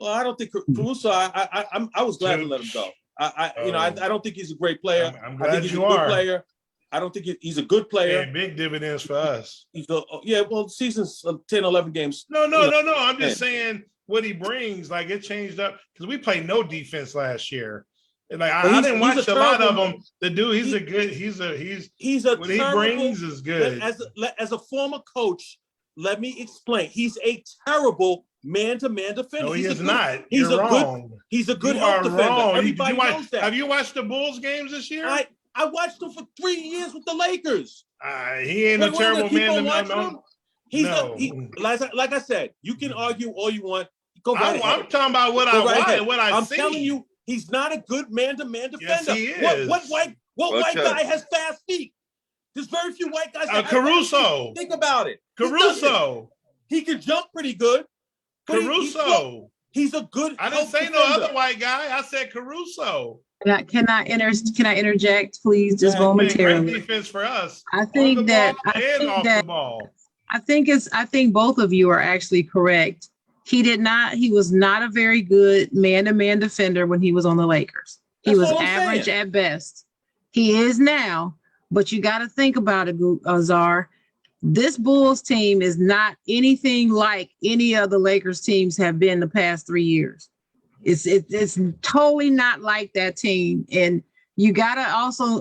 Well, I don't think Caruso. I was glad to let him go. I don't think he's a great player. I'm I glad think he's a good player. I don't think he's a good player. And big dividends for us. Season's 10, 11 games. No. I'm just saying what he brings. Like, it changed up because we played no defense last year. And like I didn't watch a lot of them. The dude, he's what he brings is good. As a former coach, let me explain. He's a terrible man-to-man defender. No, he is not. He's wrong. He's a good help defender. Wrong. Everybody knows that. Have you watched the Bulls games this year? I watched him for 3 years with the Lakers. He ain't a terrible man. Like I said, you can argue all you want. Go right ahead. I'm talking about what I'm telling you, he's not a good man-to-man defender. Yes, he is. What white guy has fast feet? There's very few white guys. Caruso. Think about it. Caruso. He can jump pretty good. Caruso. He's a good. I didn't say no other white guy. I said Caruso. Can I interject, please, just momentarily? Great defense for us. I think both of you are actually correct. He was not a very good man-to-man defender when he was on the Lakers. He was average at best. He is now, but you got to think about it, Azar. This Bulls team is not anything like any of the Lakers teams have been the past 3 years. It's totally not like that team. And you got to also,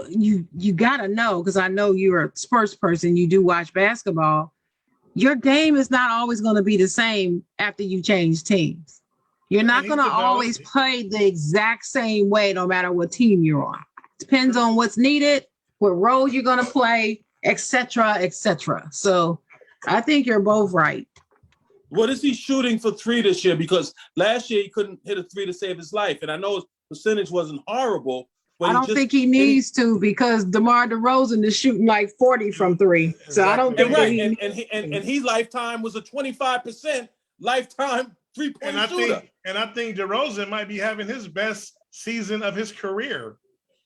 you got to know, because I know you're a Spurs person, you do watch basketball. Your game is not always going to be the same after you change teams. You're not going to always play the exact same way, no matter what team you're on. Depends on what's needed, what roles you're going to play, etc., etc. So I think you're both right. What is he shooting for 3 this year? Because last year he couldn't hit a 3 to save his life. And I know his percentage wasn't horrible, but I don't think he needs to because DeMar DeRozan is shooting like 40 from 3. So I don't think right. And his lifetime was a 25% lifetime 3-point shooter. I think DeRozan might be having his best season of his career.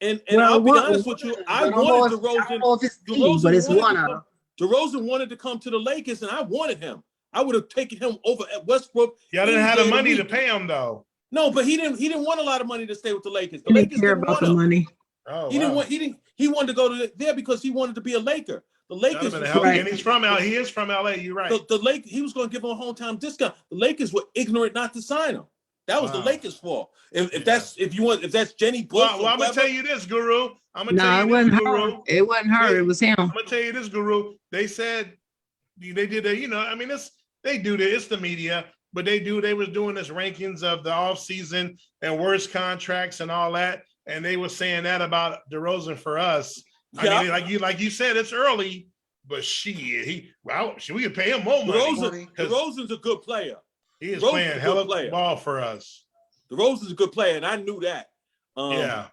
And I'll be honest with you, I wanted DeRozan. I don't know if it's team, but it's one of them. DeRozan wanted to come to the Lakers, and I wanted him. I would have taken him over at Westbrook. Y'all didn't have the money to pay him though. No, but he didn't want a lot of money to stay with the Lakers. The He Lakers didn't care didn't about want the him. money. Oh, He wanted to go to there because he wanted to be a Laker. The Lakers was right. And he's from LA. He is from LA. You're right. He was going to give him a hometown discount. The Lakers were ignorant not to sign him. That was the Lakers' fault. If that's Jenny Bush. Well, I'm gonna tell you this, Guru. It wasn't her. It wasn't her. It was him. I'm gonna tell you this, Guru. They said they did a, they do this. It's the media, but they was doing this rankings of the off season and worst contracts and all that, and they were saying that about DeRozan for us. Yeah. I mean, like you said, it's early, but we could pay him more money. DeRozan's a good player. He is playing hell of a ball for us. DeRozan's a good player, and I knew that.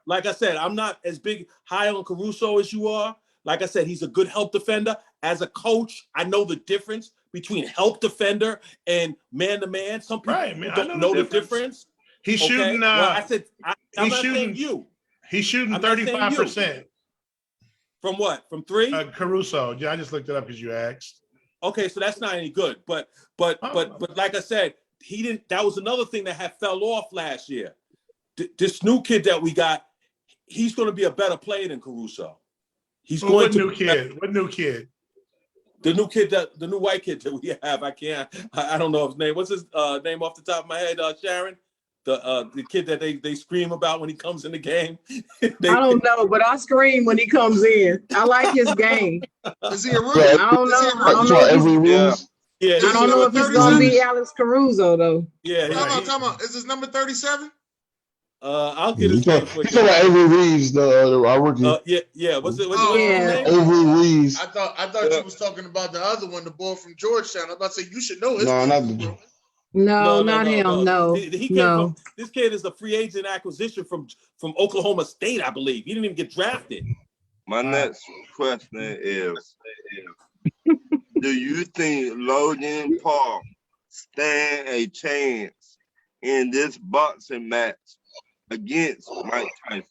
Like I said, I'm not as high on Caruso as you are. Like I said, he's a good help defender. As a coach, I know the difference between help defender and man-to-man. Some people don't know the difference. He's shooting. I'm not saying you. He's shooting 35%. From what? From 3? Caruso. Yeah, I just looked it up because you asked. Okay, so that's not any good. But like I said, he didn't. That was another thing that had fell off last year. This new kid that we got, he's going to be a better player than Caruso. What new kid? The new white kid that we have. I don't know his name. What's his name off the top of my head? Sharon, the kid that they scream about when he comes in the game. I don't know, but I scream when he comes in. I like his game. Is he a rookie? I don't know. I don't know. I don't know if he's gonna be Alex Caruso though. Yeah. Come on. Is his number 37? I'll get his name for you. He's talking about Avery Reeves, our rookie. Yeah. What's his name? Avery Reeves. I thought you was talking about the other one, the boy from Georgetown. I was about to say you should know his name. No, not him. No. He came from, this kid is a free agent acquisition from Oklahoma State, I believe. He didn't even get drafted. My next question is, do you think Logan Paul stand a chance in this boxing match against Mike Tyson?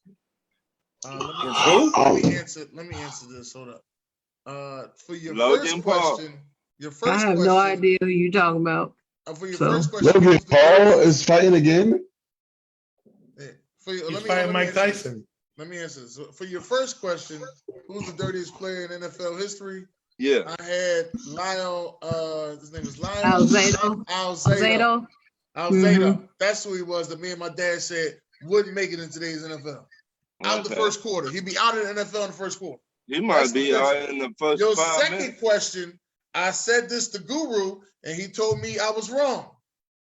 Let me answer this. Hold up. For your Logan first I have no idea who you're talking about. For your first question, Logan Paul is fighting again? He's fighting Mike Tyson. Let me answer this. So for your first question, who's the dirtiest player in NFL history? Yeah. I had Lionel, his name is Lionel Alzado. Alzado. That's who he was that me and my dad said wouldn't make it in today's NFL. Out the first quarter. He'd be out of the NFL in the first quarter. He might be out in the first Your 5 second minutes. question, I said this to Guru, and he told me I was wrong.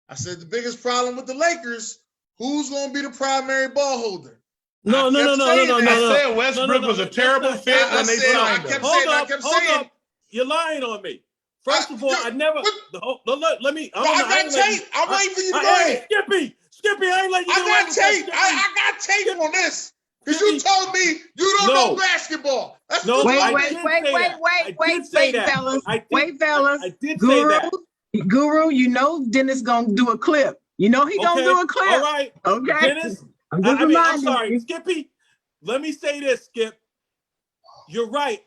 I said the biggest problem with the Lakers, who's going to be the primary ball holder? No. I said Westbrook was a terrible fit when they signed him. Hold up. You're lying on me. First of all, I never. Let me. I got tape. I'm waiting for you to go ahead. Skippy, I ain't letting you. I got tape. I got tape on this. Because you told me you don't know basketball. Wait, fellas. I did say that. Guru, you know Dennis gonna do a clip. You know he gonna do a clip. All right. Okay. Dennis, I'm sorry, Skippy. Let me say this, Skip. You're right.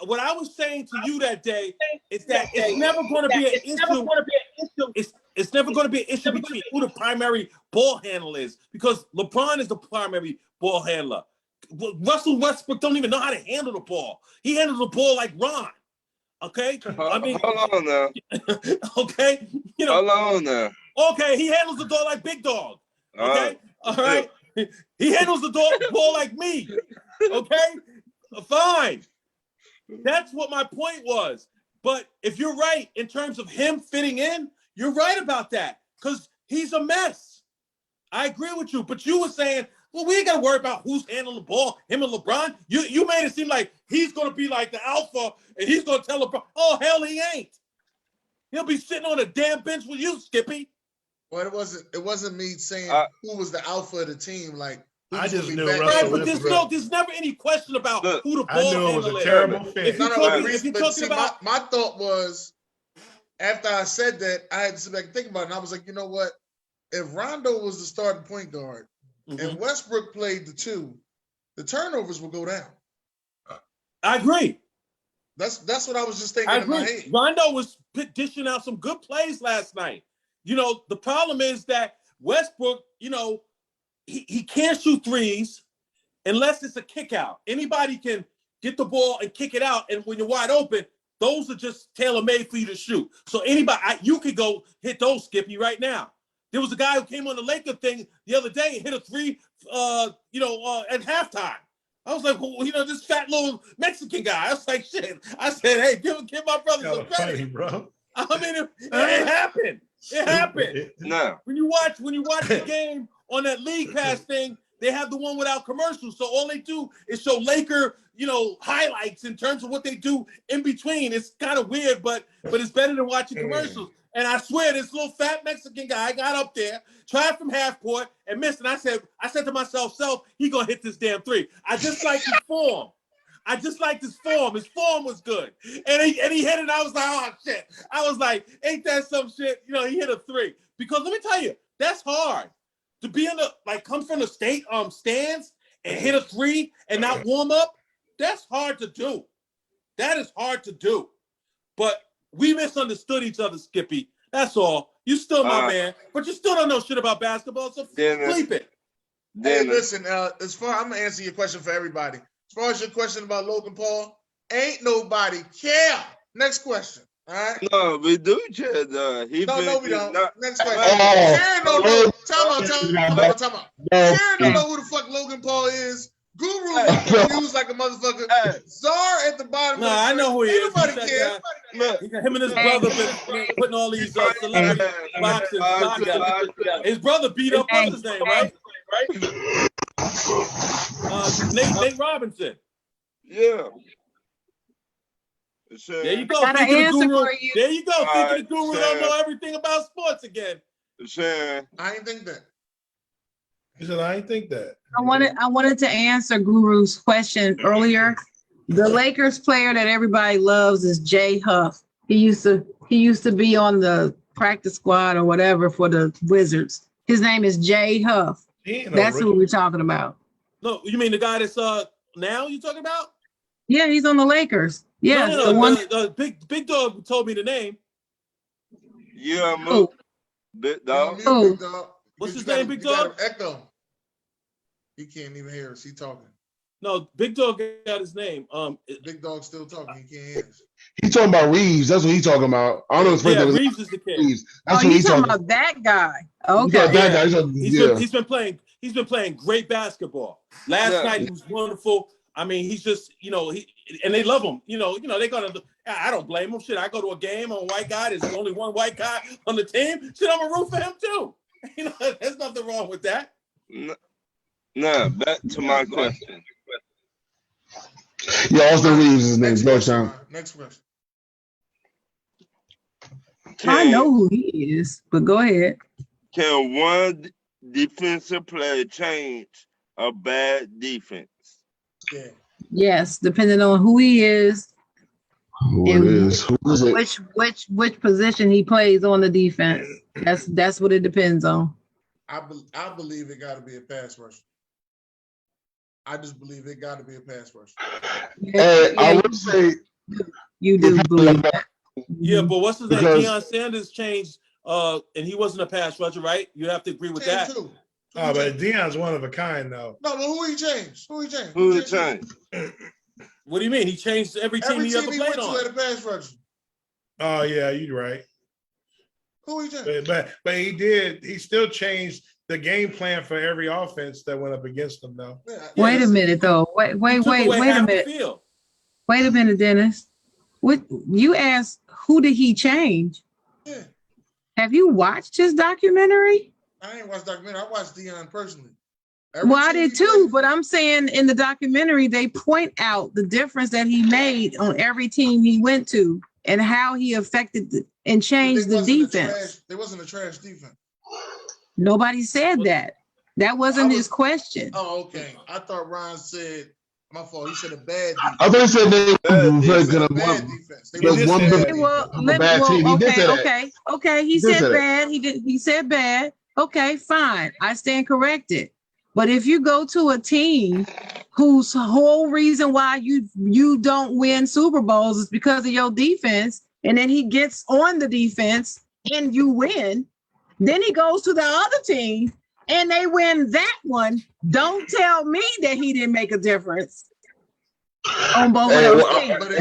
What I was saying to you that day is that it's never going to be an issue. It's never going to be an issue between who the primary ball handler is, because LeBron is the primary ball handler. Russell Westbrook don't even know how to handle the ball. He handles the ball like Ron. Okay, hold on now. Okay, hold on now. Okay, he handles the ball like Big Dog. Okay, all right. He handles the ball like me. Okay, fine. That's what my point was. But if you're right in terms of him fitting in, you're right about that, because he's a mess. I agree with you. But you were saying, well, we ain't got to worry about who's handling the ball, him and LeBron. You made it seem like he's going to be like the alpha and he's going to tell LeBron, oh, hell, he ain't. He'll be sitting on a damn bench with you, Skippy. Well, it wasn't me saying who was the alpha of the team. Like I just knew back Russell Right, but there's never any question about who the I ball knew it was handler a is. terrible fit. If you're talking about my thought was, after I said that, I had to sit back and think about it. And I was like, you know what? If Rondo was the starting point guard and Westbrook played the 2, the turnovers will go down. I agree. That's what I was just thinking in my head. Rondo was dishing out some good plays last night. You know, the problem is that Westbrook, you know, he can't shoot threes unless it's a kick out. Anybody can get the ball and kick it out, and when you're wide open, those are just tailor-made for you to shoot. So anybody, you could go hit those, Skippy, right now. There was a guy who came on the Laker thing the other day and hit a 3, at halftime. I was like, well, you know, this fat little Mexican guy. I was like, shit. I said, hey, give my brother some credit, funny, bro. I mean, it happened. It happened. No. When you watch the game on that League Pass thing, they have the one without commercials. So all they do is show Laker, you know, highlights in terms of what they do in between. It's kind of weird, but it's better than watching commercials. And I swear, this little fat Mexican guy got up there, tried from half court, and missed. And I said to myself, he gonna hit this damn 3. I just like his form. I just liked his form. His form was good. And he hit it. And I was like, oh shit. I was like, ain't that some shit? You know, he hit a 3. Because let me tell you, that's hard. To be in the come from the state stands and hit a 3 and not warm up, that's hard to do. That is hard to do. But we misunderstood each other, Skippy. That's all. You still my man, but you still don't know shit about basketball, so sleep it. Hey, listen, I'm gonna answer your question for everybody. As far as your question about Logan Paul, ain't nobody care. Next question. All right. No, we do care. No, we don't. Next question. Sharon don't know. Time out. Sharon don't know who the fuck Logan Paul is. Guru used like a motherfucker. Czar at the bottom. No, I know who he is. Nobody cares. Him and his brother been putting all these celebrity boxing together. His brother beat up what's his name, right? Nate Robinson. Yeah. There you go. Got an answer for you. There you go. Thinking the Guru don't know everything about sports again. I ain't think that. He said, I ain't think that. I wanted to answer Guru's question earlier. The Lakers player that everybody loves is Jay Huff. He used to be on the practice squad or whatever for the Wizards. His name is Jay Huff. That's who we're talking about. No, you mean the guy that's now you talking about? Yeah, he's on the Lakers. Yeah, no, the one. Big Dog told me the name. Yeah, move. Big Dog. Oh. What's his name, Big Dog? Echo. He can't even hear us. He talking. No, Big Dog got his name. Big Dog still talking. He can't hear us. He's talking about Reeves. That's what he's talking about. I don't know his first name. Reeves is the kid. That's what he's talking about. That guy. Okay. Yeah, that guy. He's been playing great basketball. Last night he was wonderful. I mean, he's just, and they love him. They're gonna. I don't blame him. Shit, I go to a game. I'm a white guy. There's only one white guy on the team. Shit, I'm a root for him too. There's nothing wrong with that. No, back to my question. Yeah, Austin Reeves is his name. Next question. I know who he is, but go ahead. Can one defensive play change a bad defense? Yeah. Yes, depending on who he is. Who is it? Which position he plays on the defense. That's what it depends on. I believe it got to be a pass rusher. I just believe it got to be a pass rusher. I would say you do believe that. Yeah, but what's his name? Deion Sanders changed, and he wasn't a pass rusher, right? You have to agree with that. Too. Oh, but Deion's one of a kind, though. No, but who he changed? Who he changed? What do you mean? He changed every team he ever played on. Had a pass rusher. Oh yeah, you're right. Who he changed? But he did. He still changed the game plan for every offense that went up against him, though. Yeah, wait a minute, though. Wait a minute. Wait a minute, Dennis. What you asked? Who did he change? Yeah. Have you watched his documentary? I ain't watched documentary. I watched Deion personally. I did too, but I'm saying in the documentary they point out the difference that he made on every team he went to. and how he affected and changed the defense. They wasn't a trash defense. Nobody said that. That wasn't his question. Oh, okay. I thought Ron said, my fault. He said a bad defense. I thought he said they Bad bad defense. They There's one bad team. He did say that. Okay. He said bad. He said bad. Okay, fine. I stand corrected. But if you go to a team whose whole reason why you don't win Super Bowls is because of your defense, and then he gets on the defense and you win, then he goes to the other team and they win that one. Don't tell me that he didn't make a difference on both of those teams. But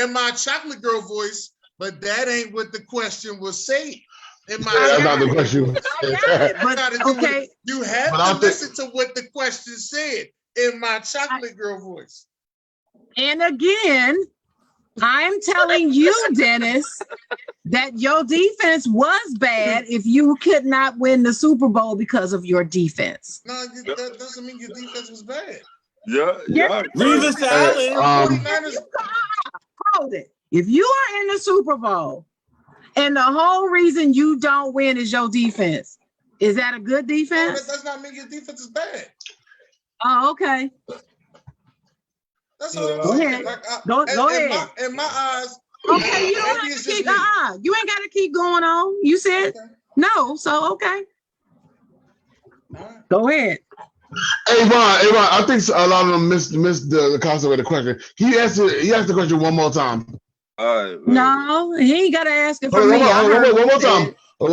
in my chocolate girl voice, but that ain't what the question was saying. That's not the question. Okay. You have to listen to what the question said in my chocolate girl voice. And again, I'm telling you, Dennis, that your defense was bad if you could not win the Super Bowl because of your defense. No, that doesn't mean your defense was bad. Yeah. Revis Allen. Hold it. If you are in the Super Bowl and the whole reason you don't win is your defense, is that a good defense? No, that does not mean your defense is bad. Oh, okay. That's all I'm Go saying. ahead. Go ahead. In my eyes, okay, you don't have to keep you ain't got to keep going on. You said no, so okay. Go ahead. Hey Ron, I think a lot of them missed the concept of the question. He asked the question one more time. All right. No, he ain't got to ask it for me. One more time. But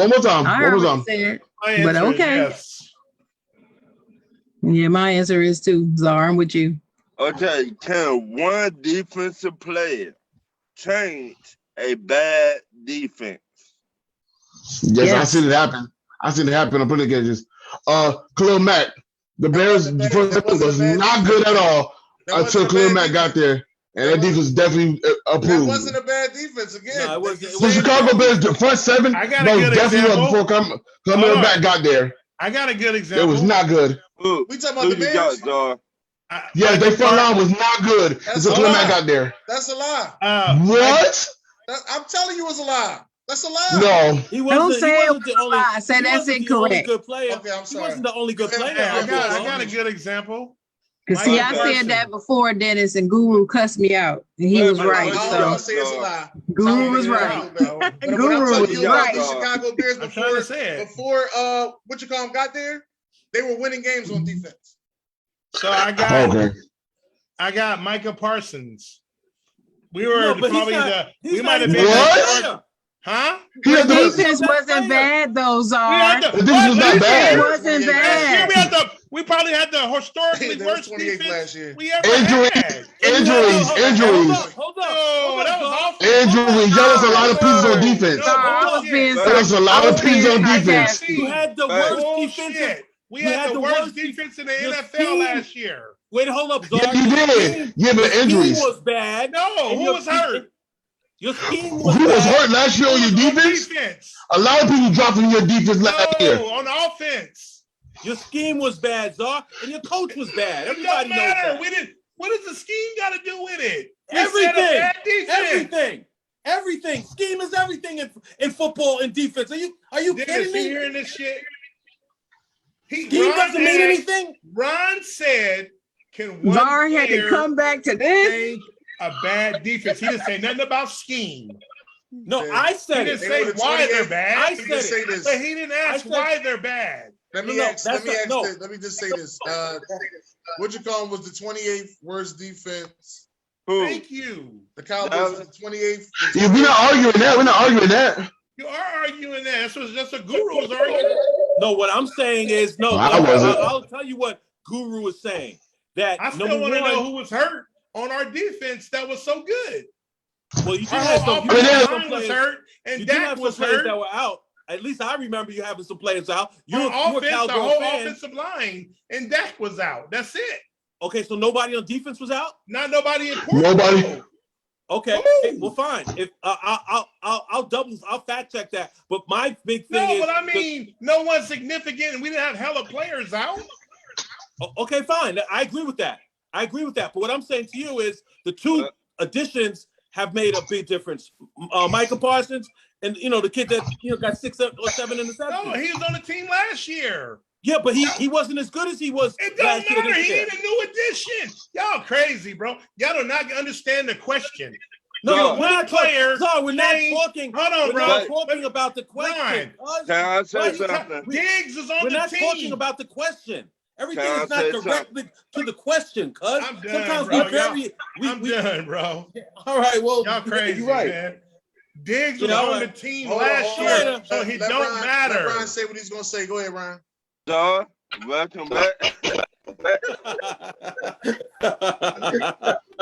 okay. Yes. Yeah, my answer is too. Czar, I'm with you. Okay, can one defensive player change a bad defense? Yes. I seen it happen. on plenty of occasions. Khalil Mack, the Bears' defense was not good at all until Khalil Mack got there, and that defense definitely approved. That wasn't a bad defense again. No, The Chicago Bears front seven I got a good definitely example. before Khalil Mack got there. I got a good example. It was not good. We talking about the Bears? Yeah, their front line was not good until Khalil Mack got there. That's a lie. What? I'm telling you, it's a lie. That's a lie. No. He wasn't the only. I said that's incorrect. Good player. Okay, I'm sorry. He wasn't the only good player. I got a good example. Cause see, I said that before, Dennis, and Guru cussed me out, and he was right. I say it's a lie. Guru was right. Guru was right. The Chicago Bears before what you call them got there, they were winning games on defense. So I got Micah Parsons. We were we might have been what? Huh? The defense wasn't bad, though, Czar. The defense was not bad. It wasn't bad. We probably had the historically worst defense we ever had. Injuries. Hold on. That was awful. Injuries. Y'all was a lot of pieces on defense. There was a lot of pieces on defense. You had the worst defense. We had the worst defense in the NFL last year. Wait, hold up, Czar. Yeah, you did. Yeah, but injuries. Your scheme was bad. No, who was hurt? Your scheme was Who bad. was hurt last year on your defense? A lot of people dropped from your defense last year. On offense. Your scheme was bad, Czar, and your coach was bad. Everybody knows that. What does the scheme got to do with it? Everything. Scheme is everything in football and defense. Are you kidding me? Hearing this shit? Scheme doesn't mean anything. Ron said, "Can one Czar had to come back to this? Change a bad defense?" He didn't say nothing about scheme. No, I said he it. didn't say why they're bad. I said it. But he didn't ask why they're bad. Let me just say this. What you call him was the 28th worst defense. Thank you. The Cowboys was the 28th. Yeah, we're not arguing that. You are arguing that. That's what Guru was arguing. No, what I'm saying is I'll tell you what Guru was saying. That I still want to know who was hurt on our defense that was so good. Well, you have some was hurt and Dak was hurt that were out. At least I remember you having some players out. The whole offensive line and Dak was out. That's it. Okay, so nobody on defense was out? Not nobody important. Nobody. Okay, well, fine. If I'll fact check that. But my big thing is, but I mean, no one significant, and we didn't have hella players out. Okay, fine. I agree with that. But what I'm saying to you is the two additions have made a big difference. Micah Parsons and the kid that got 6 or 7 interceptions. No, he was on the team last year. Yeah, but he wasn't as good as he was It don't last year. matter. This He year. ain't a new addition. Y'all crazy, bro. Y'all do not understand the question. No, we're not players. We're not talking. Hold on, we're bro. not talking about the question. Can I say Why you something? Diggs is on We're the not team. talking about the question. Everything Can I is not say directed to the question, cuz. I'm done, Sometimes bro. we vary. I'm done, bro. All right, well, Y'all crazy, you're right. man. Diggs was Yeah, all on the right. team Hold on, last hold year, on. so he Let don't Ryan- matter. Let Ryan say what he's gonna say. Go ahead, Ryan. Sir, welcome back.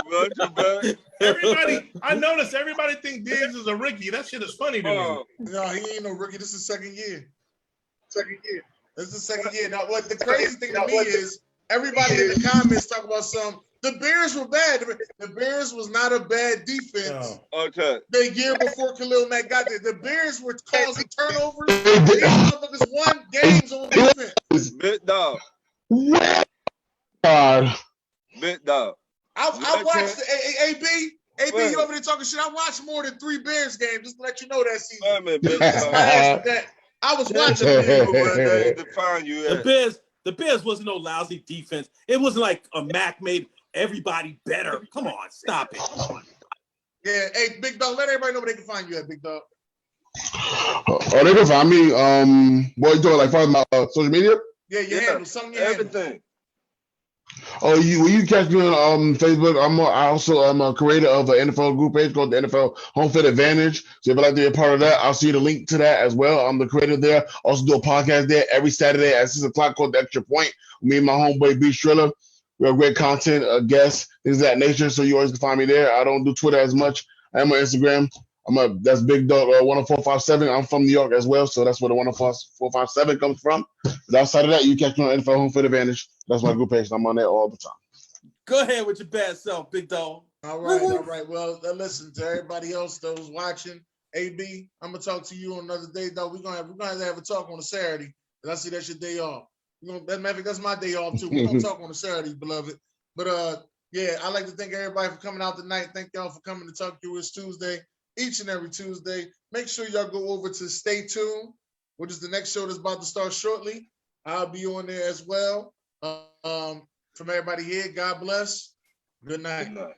Welcome back. Everybody, I noticed everybody think Diggs is a rookie. That shit is funny to me. No, he ain't no rookie. This is second year. This is the second year. Now, what the crazy thing to me is everybody in the comments talk about the Bears were bad. The Bears was not a bad defense. Okay. The year before Khalil Mack got there, the Bears were causing turnovers. These motherfuckers won games on defense. Big dog. God. Big dog. I watched the AB. Wait. You over there talking shit. I watched more than 3 Bears games just to let you know that season. Wait a minute, big Just dog. last that I was watching. Where they define you The at. Bears wasn't no lousy defense. It wasn't like a Mac made everybody better. Come on, stop it. Yeah, hey, Big Dog, let everybody know where they can find you at, Big Dog. Oh, they can find me. What you doing? Like, follow my social media? Yeah, your handle, something your handle. Everything. Oh, you catch me on Facebook. I also am a creator of an NFL group page called the NFL Home Field Advantage. So if you'd like to be a part of that, I'll see the link to that as well. I'm the creator there. Also do a podcast there every Saturday at 6 o'clock called The Extra Point. Me and my homeboy B Striller. We have great content, guests, things of that nature. So you always can find me there. I don't do Twitter as much. I am on Instagram. That's Big Dog 10457. I'm from New York as well, so that's where the 10457 comes from. But outside of that, you catch me on NFL Home Field Advantage. That's my group page. I'm on there all the time. Go ahead with your bad self, Big Dog. All right. Well, listen to everybody else that was watching. AB, I'm gonna talk to you on another day, though. We're gonna have a talk on a Saturday. Cause I see that's your day off. That's my day off too. We're gonna talk on a Saturday, beloved. But yeah, I'd like to thank everybody for coming out tonight. Thank y'all for coming to Talk to Us Tuesday. Each and every Tuesday. Make sure y'all go over to Stay Tuned, which is the next show that's about to start shortly. I'll be on there as well. From everybody here, God bless. Good night. Good night.